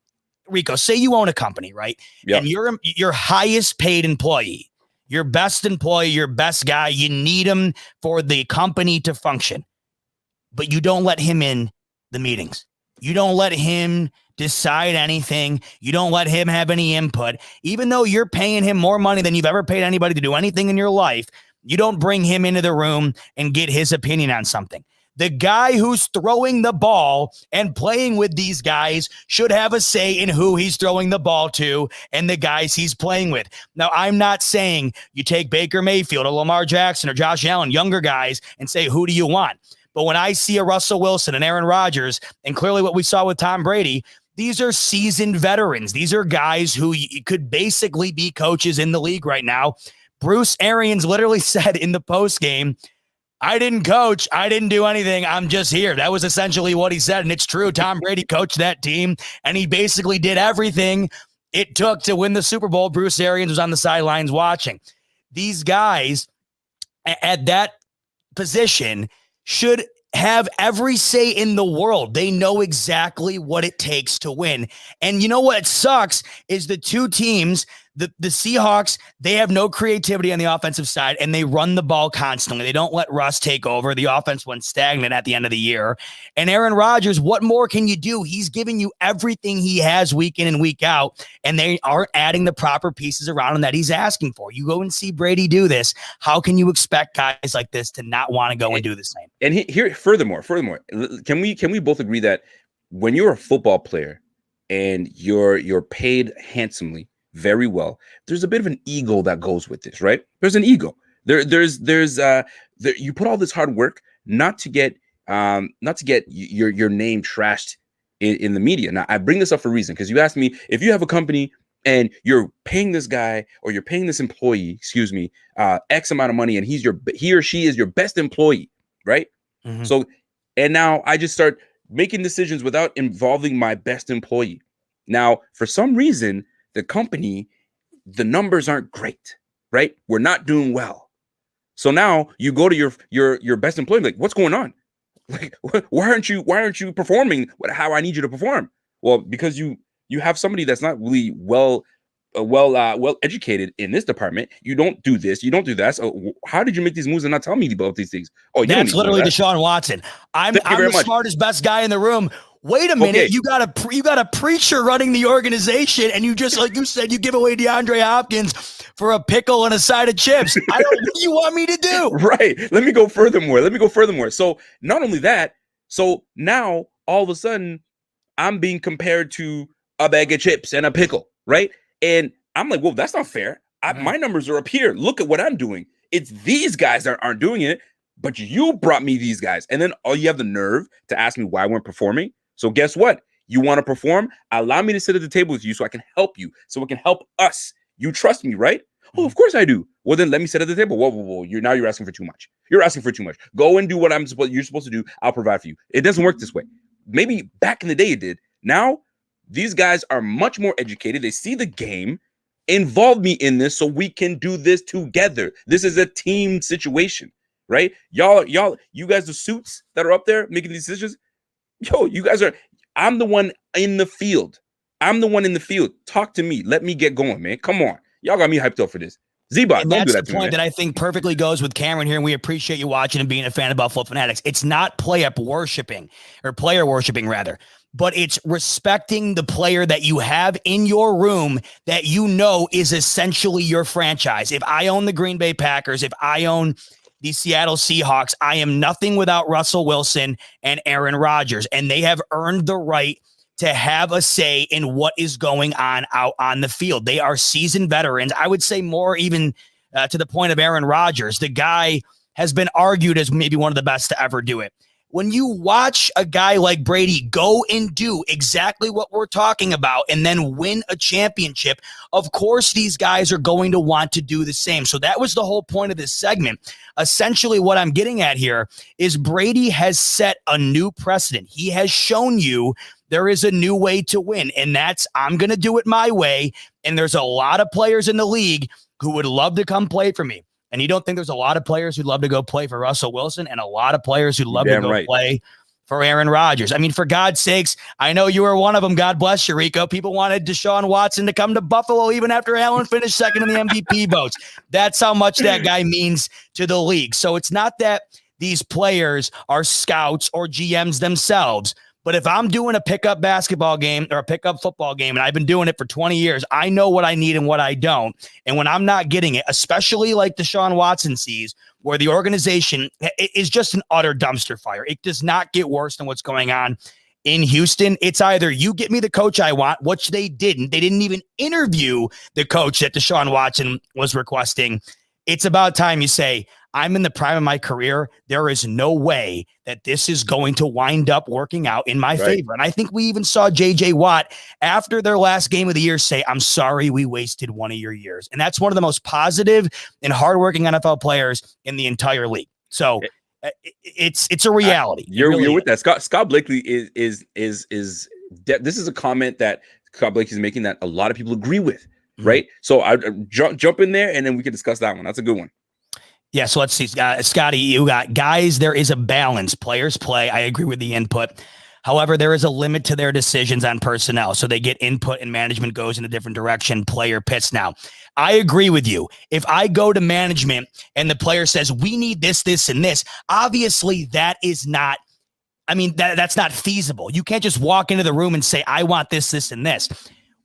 Rico, say you own a company, right? Yep. And you're your highest paid employee, your best employee, your best guy. You need him for the company to function. But you don't let him in the meetings. You don't let him decide anything. You don't let him have any input. Even though you're paying him more money than you've ever paid anybody to do anything in your life, you don't bring him into the room and get his opinion on something. The guy who's throwing the ball and playing with these guys should have a say in who he's throwing the ball to and the guys he's playing with. Now, I'm not saying you take Baker Mayfield or Lamar Jackson or Josh Allen, younger guys, and say, who do you want? But when I see a Russell Wilson and Aaron Rodgers, and clearly what we saw with Tom Brady, these are seasoned veterans. These are guys who could basically be coaches in the league right now. Bruce Arians literally said in the postgame, I didn't coach. I didn't do anything. I'm just here. That was essentially what he said. And it's true. Tom Brady coached that team, and he basically did everything it took to win the Super Bowl. Bruce Arians was on the sidelines watching. These guys at that position should have every say in the world. They know exactly what it takes to win. And you know what sucks is the two teams, the Seahawks, they have no creativity on the offensive side, and they run the ball constantly. They don't let Russ take over. The offense went stagnant at the end of the year. And Aaron Rodgers, what more can you do? He's giving you everything he has week in and week out, and they aren't adding the proper pieces around him that he's asking for. You go and see Brady do this. How can you expect guys like this to not want to go and do the same? And here, furthermore, can we both agree that when you're a football player and you're paid handsomely, very well, there's a bit of an ego that goes with this, right? There's an ego. There's you put all this hard work not to get your name trashed in the media. Now, I bring this up for a reason, because you asked me if you have a company and you're paying this guy or you're paying this employee, X amount of money, and he or she is your best employee, right? Mm-hmm. So, and now I just start making decisions without involving my best employee. Now, for some reason, the company, the numbers aren't great, right? We're not doing well. So now you go to your best employee, like, what's going on? Like, why aren't you performing how I need you to perform? Well, because you have somebody that's not really well educated in this department. You don't do this, you don't do that. So how did you make these moves and not tell me about these things? Oh, that's literally Deshaun Watson. I'm the smartest, best guy in the room. Wait a minute, okay. You got a preacher running the organization, and you just, like you said, you give away DeAndre Hopkins for a pickle and a side of chips. I don't know what you want me to do. Right. Let me go furthermore. So not only that, so now all of a sudden I'm being compared to a bag of chips and a pickle, right? And I'm like, well, that's not fair. My numbers are up here. Look at what I'm doing. It's these guys that aren't doing it, but you brought me these guys. And then you have the nerve to ask me why I weren't performing. So guess what? You want to perform? Allow me to sit at the table with you so I can help you, so we can help us. You trust me, right? Oh, of course I do. Well, then let me sit at the table. Whoa. You're asking for too much. You're asking for too much. Go and do what you're supposed to do. I'll provide for you. It doesn't work this way. Maybe back in the day it did. Now, these guys are much more educated. They see the game. Involve me in this so we can do this together. This is a team situation. right? You guys, the suits that are up there making these decisions, you guys are. I'm the one in the field. Talk to me. Let me get going, man. Come on. Y'all got me hyped up for this. Z-Bot, don't do that to me. That's the point that I think perfectly goes with Cameron here, and we appreciate you watching and being a fan of Buffalo Fanatics. It's not player worshiping, rather, but it's respecting the player that you have in your room that you know is essentially your franchise. If I own the Green Bay Packers, if I own the Seattle Seahawks, I am nothing without Russell Wilson and Aaron Rodgers, and they have earned the right to have a say in what is going on out on the field. They are seasoned veterans. I would say more even to the point of Aaron Rodgers. The guy has been argued as maybe one of the best to ever do it. When you watch a guy like Brady go and do exactly what we're talking about and then win a championship, of course these guys are going to want to do the same. So that was the whole point of this segment. Essentially what I'm getting at here is Brady has set a new precedent. He has shown you there is a new way to win, and that's I'm going to do it my way. And there's a lot of players in the league who would love to come play for me. And you don't think there's a lot of players who'd love to go play for Russell Wilson and a lot of players who'd love to go play for Aaron Rodgers. I mean, for God's sakes, I know you were one of them. God bless you, Rico. People wanted Deshaun Watson to come to Buffalo even after Allen finished second in the MVP votes. That's how much that guy means to the league. So it's not that these players are scouts or GMs themselves. But if I'm doing a pickup basketball game or a pickup football game, and I've been doing it for 20 years, I know what I need and what I don't. And when I'm not getting it, especially like Deshaun Watson sees, where the organization is just an utter dumpster fire. It does not get worse than what's going on in Houston. It's either you get me the coach I want, which they didn't. They didn't even interview the coach that Deshaun Watson was requesting. It's about time you say, I'm in the prime of my career. There is no way that this is going to wind up working out in my favor. And I think we even saw J.J. Watt after their last game of the year say, I'm sorry we wasted one of your years. And that's one of the most positive and hardworking NFL players in the entire league. So it's a reality. You're with that. Scott Blakely is this is a comment that Scott Blakely is making that a lot of people agree with. Right. So I jump in there and then we can discuss that one. That's a good one. Yeah, so let's see. Scotty, you got guys, there is a balance. Players play. I agree with the input. However, there is a limit to their decisions on personnel. So they get input and management goes in a different direction. Player pits now. I agree with you. If I go to management and the player says, we need this, this, and this, obviously that is not, that's not feasible. You can't just walk into the room and say, I want this, this, and this.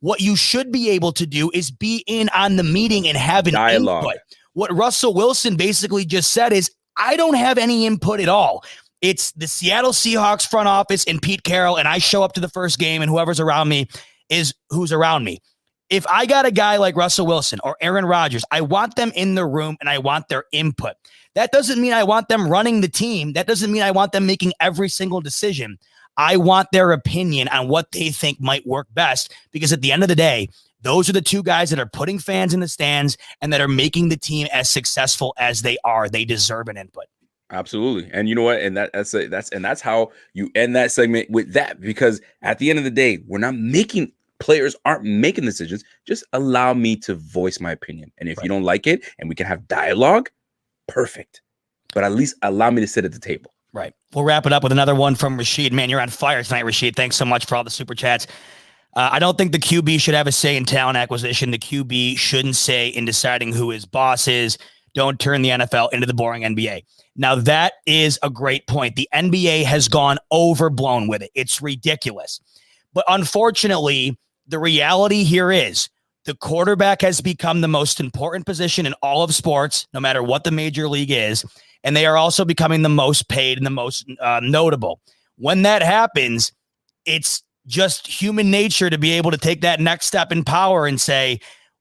What you should be able to do is be in on the meeting and have an dialogue. Input. What Russell Wilson basically just said is, I don't have any input at all. It's the Seattle Seahawks front office and Pete Carroll, and I show up to the first game, and whoever's around me is who's around me. If I got a guy like Russell Wilson or Aaron Rodgers, I want them in the room, and I want their input. That doesn't mean I want them running the team. That doesn't mean I want them making every single decision. I want their opinion on what they think might work best, because at the end of the day, those are the two guys that are putting fans in the stands and that are making the team as successful as they are. They deserve an input. Absolutely. And you know what? And that's how you end that segment with that, because at the end of the day, players aren't making decisions. Just allow me to voice my opinion. And if you don't like it and we can have dialogue, perfect. But at least allow me to sit at the table. Right. We'll wrap it up with another one from Rasheed. Man, you're on fire tonight, Rasheed. Thanks so much for all the super chats. I don't think the QB should have a say in talent acquisition. The QB shouldn't say in deciding who his boss is. Don't turn the NFL into the boring NBA. Now, that is a great point. The NBA has gone overblown with it. It's ridiculous. But unfortunately, the reality here is the quarterback has become the most important position in all of sports, no matter what the major league is. And they are also becoming the most paid and the most notable. When that happens, it's just human nature to be able to take that next step in power and say,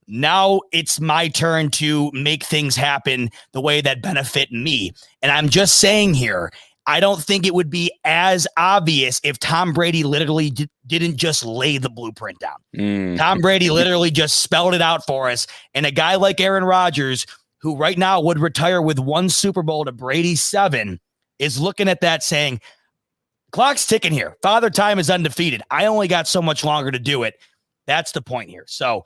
now it's my turn to make things happen the way that benefit me. And I'm just saying here, I don't think it would be as obvious if Tom Brady literally didn't just lay the blueprint down. Tom Brady literally just spelled it out for us. And a guy like Aaron Rodgers, who right now would retire with one Super Bowl to Brady's 7, is looking at that saying, clock's ticking here. Father Time is undefeated. I only got so much longer to do it. That's the point here. So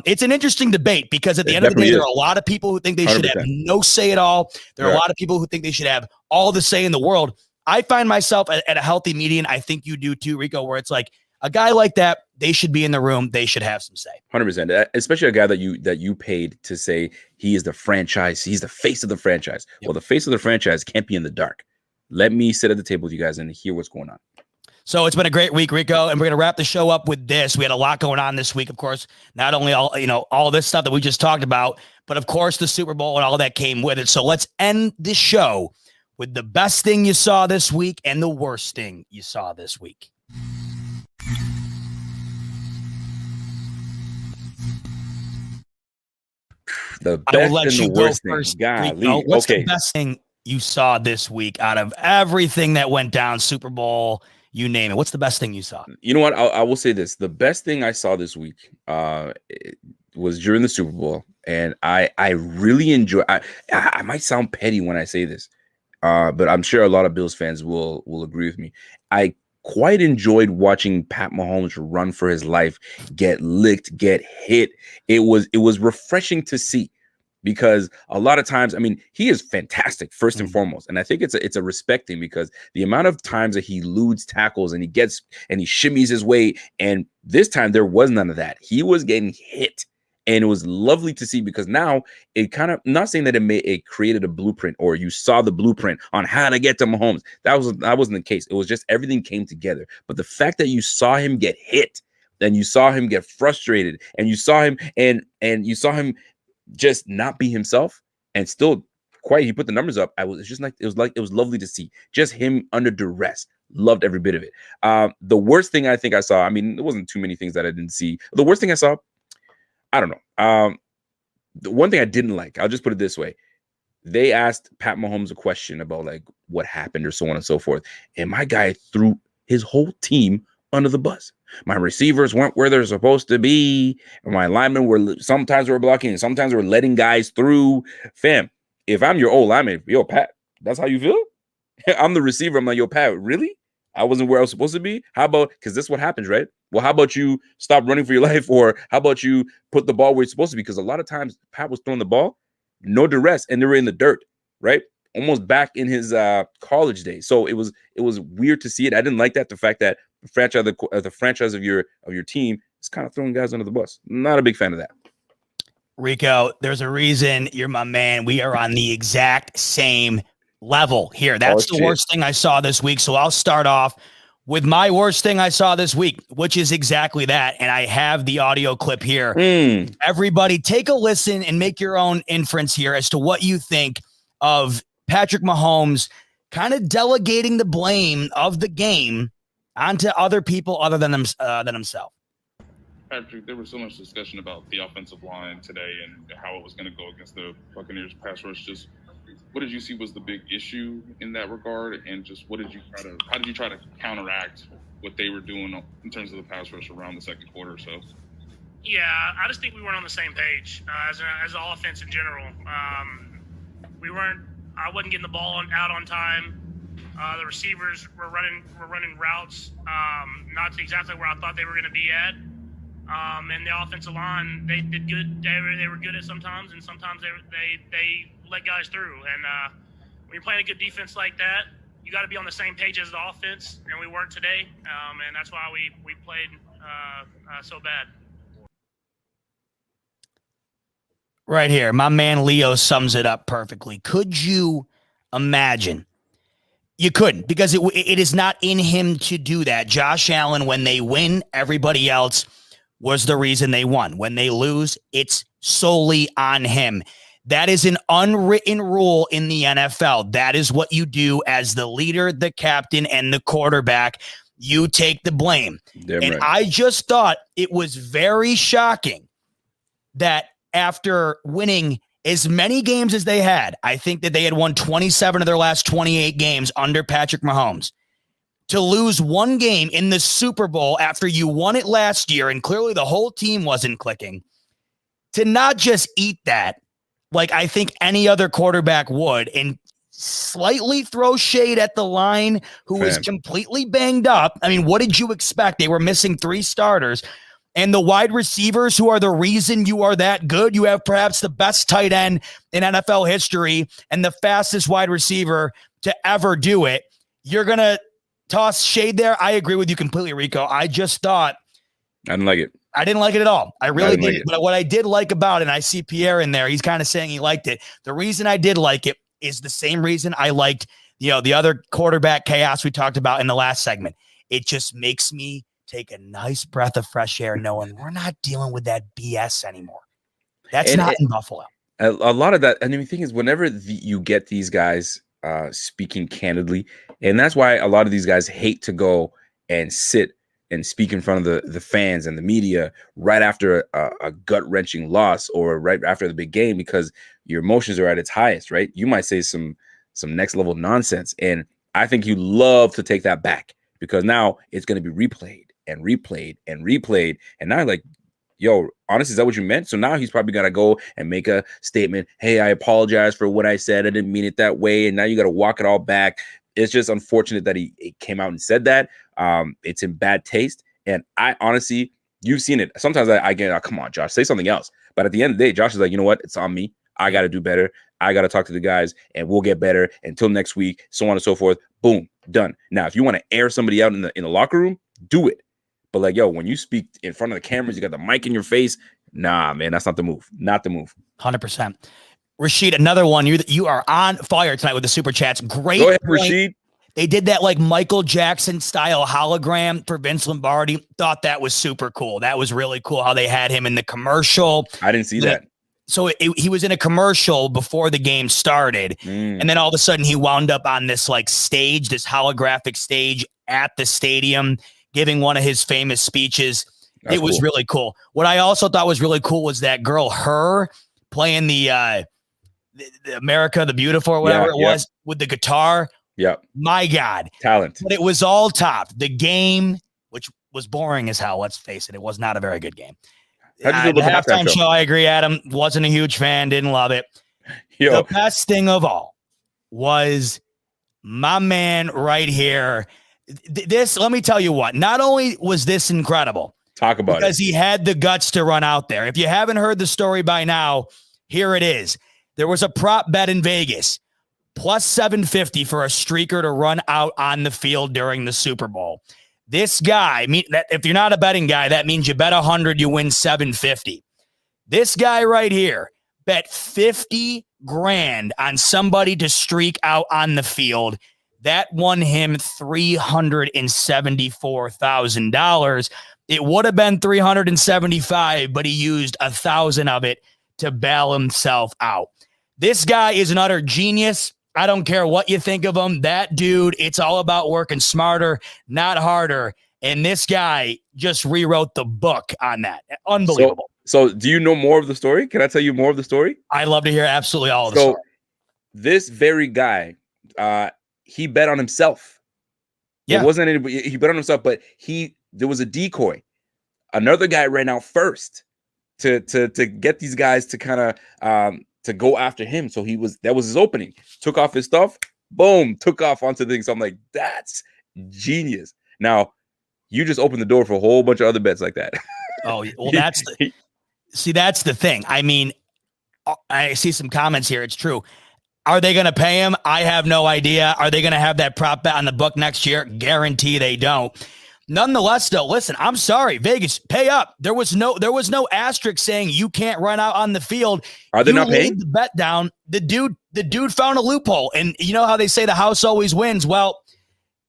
It's an interesting debate because at the It end of the day, definitely there is. are a lot of people who think they should have 100%. no say at all. There are a Right. lot of people who think they should have all the say in the world. I find myself at a healthy median. I think you do too, Rico, where it's like a guy like that, they should be in the room. They should have some say. 100%. Especially a guy that you paid to say he is the franchise. He's the face of the franchise. Yep. Well, the face of the franchise can't be in the dark. Let me sit at the table with you guys and hear what's going on. So it's been a great week, Rico, and we're going to wrap the show up with this. We had a lot going on this week, of course, not only all this stuff that we just talked about, but of course the Super Bowl and all that came with it. So let's end this show with the best thing you saw this week and the worst thing you saw this week. The I will best let and you the go worst thing. first, Golly. Rico. What's Okay. the best thing you saw this week out of everything that went down, Super Bowl, you name it? What's the best thing you saw? You know what? I will say this. The best thing I saw this week was during the Super Bowl. And I really enjoy. I might sound petty when I say this, but I'm sure a lot of Bills fans will agree with me. I quite enjoyed watching Pat Mahomes run for his life, get licked, get hit. It was refreshing to see. Because a lot of times, I mean, he is fantastic first and foremost, and I think it's a respect thing because the amount of times that he eludes tackles and he shimmies his way, and this time there was none of that. He was getting hit, and it was lovely to see because now it kind of, not saying that it created a blueprint or you saw the blueprint on how to get to Mahomes. That wasn't the case. It was just everything came together. But the fact that you saw him get hit, then you saw him get frustrated, and you saw him and you saw him just not be himself and still he put the numbers up. It was lovely to see just him under duress. Loved every bit of it. The worst thing I think I saw, I mean, there wasn't too many things that I didn't see. The worst thing I saw, I don't know. The one thing I didn't like, I'll just put it this way. They asked Pat Mahomes a question about like what happened or so on and so forth. And my guy threw his whole team under the bus. My receivers weren't where they're supposed to be. My linemen sometimes were blocking and sometimes we're letting guys through. Fam, if I'm your old lineman, yo, Pat, that's how you feel? I'm the receiver. I'm like, yo, Pat, really? I wasn't where I was supposed to be? How about, because this is what happens, right? Well, how about you stop running for your life? Or how about you put the ball where it's supposed to be? Because a lot of times Pat was throwing the ball, no duress, and they were in the dirt, right? Almost back in his college days. So it was weird to see it. I didn't like that. The fact that the franchise of your team is kind of throwing guys under the bus. Not a big fan of that. Rico, there's a reason you're my man. We are on the exact same level here. That's the worst thing I saw this week. So I'll start off with my worst thing I saw this week, which is exactly that. And I have the audio clip here. Everybody take a listen and make your own inference here as to what you think of Patrick Mahomes kind of delegating the blame of the game onto other people other than himself. Patrick, there was so much discussion about the offensive line today and how it was going to go against the Buccaneers pass rush. Just what did you see was the big issue in that regard, and just how did you try to counteract what they were doing in terms of the pass rush around the second quarter or so? Yeah, I just think we weren't on the same page as an offense in general. I wasn't getting the ball out on time. The receivers were running routes not exactly where I thought they were going to be at. And the offensive line, they did good. They were good at sometimes, and sometimes they let guys through. And when you're playing a good defense like that, you got to be on the same page as the offense, and we weren't today. And that's why we played so bad. Right here, my man Leo sums it up perfectly. Could you imagine? You couldn't, because it is not in him to do that. Josh Allen, when they win, everybody else was the reason they won. When they lose, it's solely on him. That is an unwritten rule in the NFL. That is what you do as the leader, the captain, and the quarterback. You take the blame. Damn and right. I just thought it was very shocking that after winning as many games as they had, I think that they had won 27 of their last 28 games under Patrick Mahomes, to lose one game in the Super Bowl after you won it last year and clearly the whole team wasn't clicking, to not just eat that like I think any other quarterback would and slightly throw shade at the line who is completely banged up. I mean, what did you expect? They were missing 3 starters. And the wide receivers who are the reason you are that good, you have perhaps the best tight end in NFL history and the fastest wide receiver to ever do it. You're going to toss shade there. I agree with you completely, Rico. I just thought. I didn't like it. I didn't like it at all. I really didn't. Like but what I did like about it, and I see Pierre in there, he's kind of saying he liked it. The reason I did like it is the same reason I liked, the other quarterback chaos we talked about in the last segment. It just makes me take a nice breath of fresh air knowing we're not dealing with that BS anymore. That's not in Buffalo. A lot of that, and the thing is, whenever you get these guys speaking candidly, and that's why a lot of these guys hate to go and sit and speak in front of the fans and the media right after a gut-wrenching loss or right after the big game, because your emotions are at its highest, right? You might say some next-level nonsense, and I think you love to take that back because now it's going to be replayed and replayed and replayed, and now like, yo, honestly, is that what you meant? So now he's probably got to go and make a statement. Hey, I apologize for what I said. I didn't mean it that way, and now you got to walk it all back. It's just unfortunate that he came out and said that. It's in bad taste. And I honestly, you've seen it. Sometimes I get, oh, come on, Josh, say something else. But at the end of the day, Josh is like, you know what? It's on me. I got to do better. I got to talk to the guys and we'll get better until next week, so on and so forth. Boom, done. Now, if you want to air somebody out in the locker room, do it. But like, yo, when you speak in front of the cameras, you got the mic in your face. Nah, man, that's not the move. Not the move. 100%. Rasheed, another one. You are on fire tonight with the super chats. Great. Go ahead, Rasheed. They did that like Michael Jackson style hologram for Vince Lombardi. Thought that was super cool. That was really cool how they had him in the commercial. I didn't see that. So he was in a commercial before the game started. And then all of a sudden he wound up on this like stage, this holographic stage at the stadium, giving one of his famous speeches. It was really cool. What I also thought was really cool was that girl, her playing the America the Beautiful or whatever it was with the guitar. Yeah. My God. Talent. But it was all top. The game, which was boring as hell, let's face it. It was not a very good game. How'd you feel about the halftime show? I agree, Adam. Wasn't a huge fan. Didn't love it. The best thing of all was my man right here. This, let me tell you what. Not only was this incredible. Talk about it. Because he had the guts to run out there. If you haven't heard the story by now, here it is. There was a prop bet in Vegas. Plus 750 for a streaker to run out on the field during the Super Bowl. This guy, if you're not a betting guy, that means you bet 100, you win 750. This guy right here bet 50 grand on somebody to streak out on the field. That won him $374,000. It would have been $375,000, but he used 1,000 of it to bail himself out. This guy is an utter genius. I don't care what you think of him. That dude, it's all about working smarter, not harder. And this guy just rewrote the book on that. Unbelievable. So do you know more of the story? Can I tell you more of the story? I'd love to hear absolutely all of the story. This very guy, he bet on himself. Yeah. It wasn't anybody. He bet on himself, but there was a decoy. Another guy ran out first to get these guys to kind of to go after him. So that was his opening. Took off his stuff, boom, took off onto the thing. So I'm like, that's genius. Now, you just opened the door for a whole bunch of other bets like that. Oh, well, that's the thing. I mean, I see some comments here. It's true. Are they going to pay him? I have no idea. Are they going to have that prop bet on the book next year? Guarantee they don't. Nonetheless, though, listen, I'm sorry, Vegas, pay up. There was no asterisk saying you can't run out on the field. Are they not paying? The bet down. The dude found a loophole, and you know how they say the house always wins. Well,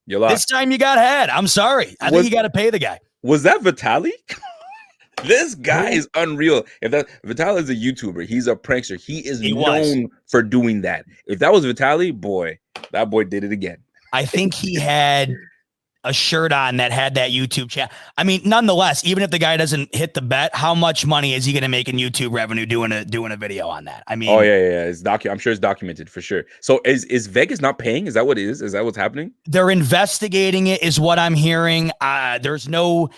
you lost. This time you got had. I'm sorry. I think you got to pay the guy. Was that Vitaly? This guy is unreal. If Vitaly is a YouTuber, he's a prankster. He is known for doing that. If that was Vitaly, boy, that boy did it again. I think he had a shirt on that had that YouTube channel. I mean, nonetheless, even if the guy doesn't hit the bet, how much money is he going to make in YouTube revenue doing a video on that? I mean, oh yeah. I'm sure it's documented for sure. So is Vegas not paying? Is that what it is? Is that what's happening? They're investigating it, is what I'm hearing. There's no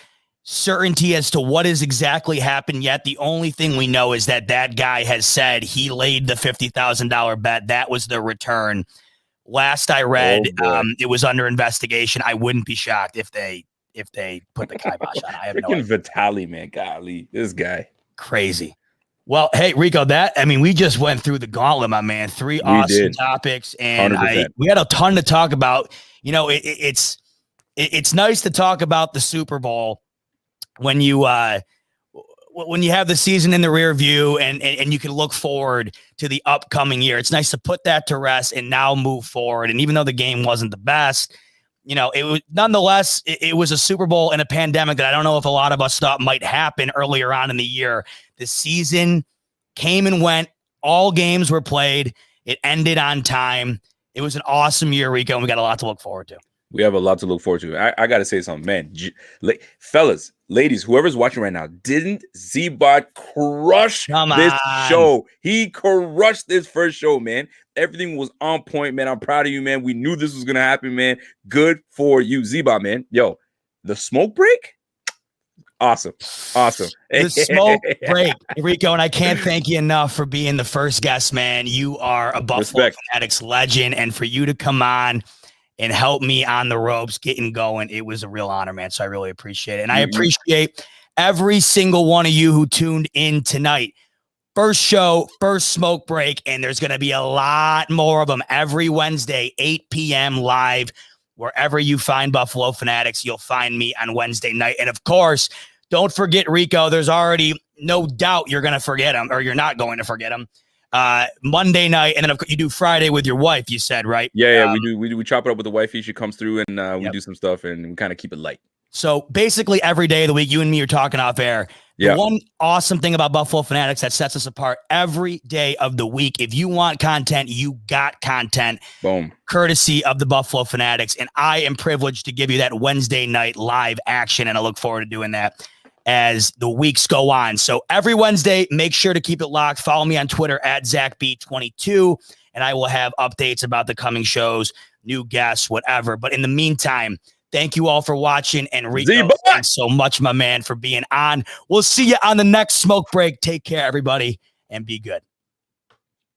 certainty as to what has exactly happened yet. The only thing we know is that guy has said he laid the $50,000 bet. That was the return. Last I read, it was under investigation. I wouldn't be shocked if they if they put the kibosh on. I have no Freaking idea. Vitali, man. Golly, this guy. Crazy. Well, hey, Rico, we just went through the gauntlet, my man. Three awesome topics, and 100%. we had a ton to talk about. You know, it's nice to talk about the Super Bowl when you have the season in the rear view and you can look forward to the upcoming year. It's nice to put that to rest and now move forward. And even though the game wasn't the best, you know, it was nonetheless, it was a Super Bowl in a pandemic that I don't know if a lot of us thought might happen earlier on in the year. The season came and went. All games were played. It ended on time. It was an awesome year, Rico, and we got a lot to look forward to. We have a lot to look forward to. I got to say something, man. Fellas, ladies, whoever's watching right now, didn't Z-Bot crush this show? He crushed this first show, man. Everything was on point, man. I'm proud of you, man. We knew this was going to happen, man. Good for you, Z-Bot, man. Yo, the smoke break? Awesome. The smoke break, Rico, and I can't thank you enough for being the first guest, man. You are a Buffalo Fanatics legend, and for you to come on and help me on the ropes, getting going, it was a real honor, man. So I really appreciate it. And I appreciate every single one of you who tuned in tonight. First show, first smoke break, and there's going to be a lot more of them every Wednesday, 8 p.m. live. Wherever you find Buffalo Fanatics, you'll find me on Wednesday night. And of course, don't forget, Rico, there's already no doubt you're going to forget him, or you're not going to forget him. Monday night, and then you do Friday with your wife, you said, right? Yeah, we chop it up with the wifey. She comes through, and we do some stuff, and we kind of keep it light. So basically every day of the week, you and me are talking off air. The one awesome thing about Buffalo Fanatics that sets us apart every day of the week, if you want content, you got content. Boom. Courtesy of the Buffalo Fanatics. And I am privileged to give you that Wednesday night live action, and I look forward to doing that as the weeks go on. So every Wednesday, make sure to keep it locked. Follow me on Twitter at ZachB22, and I will have updates about the coming shows, new guests, whatever. But in the meantime, thank you all for watching, and Rico, thanks so much, my man, for being on. We'll see you on the next smoke break. Take care, everybody, and be good.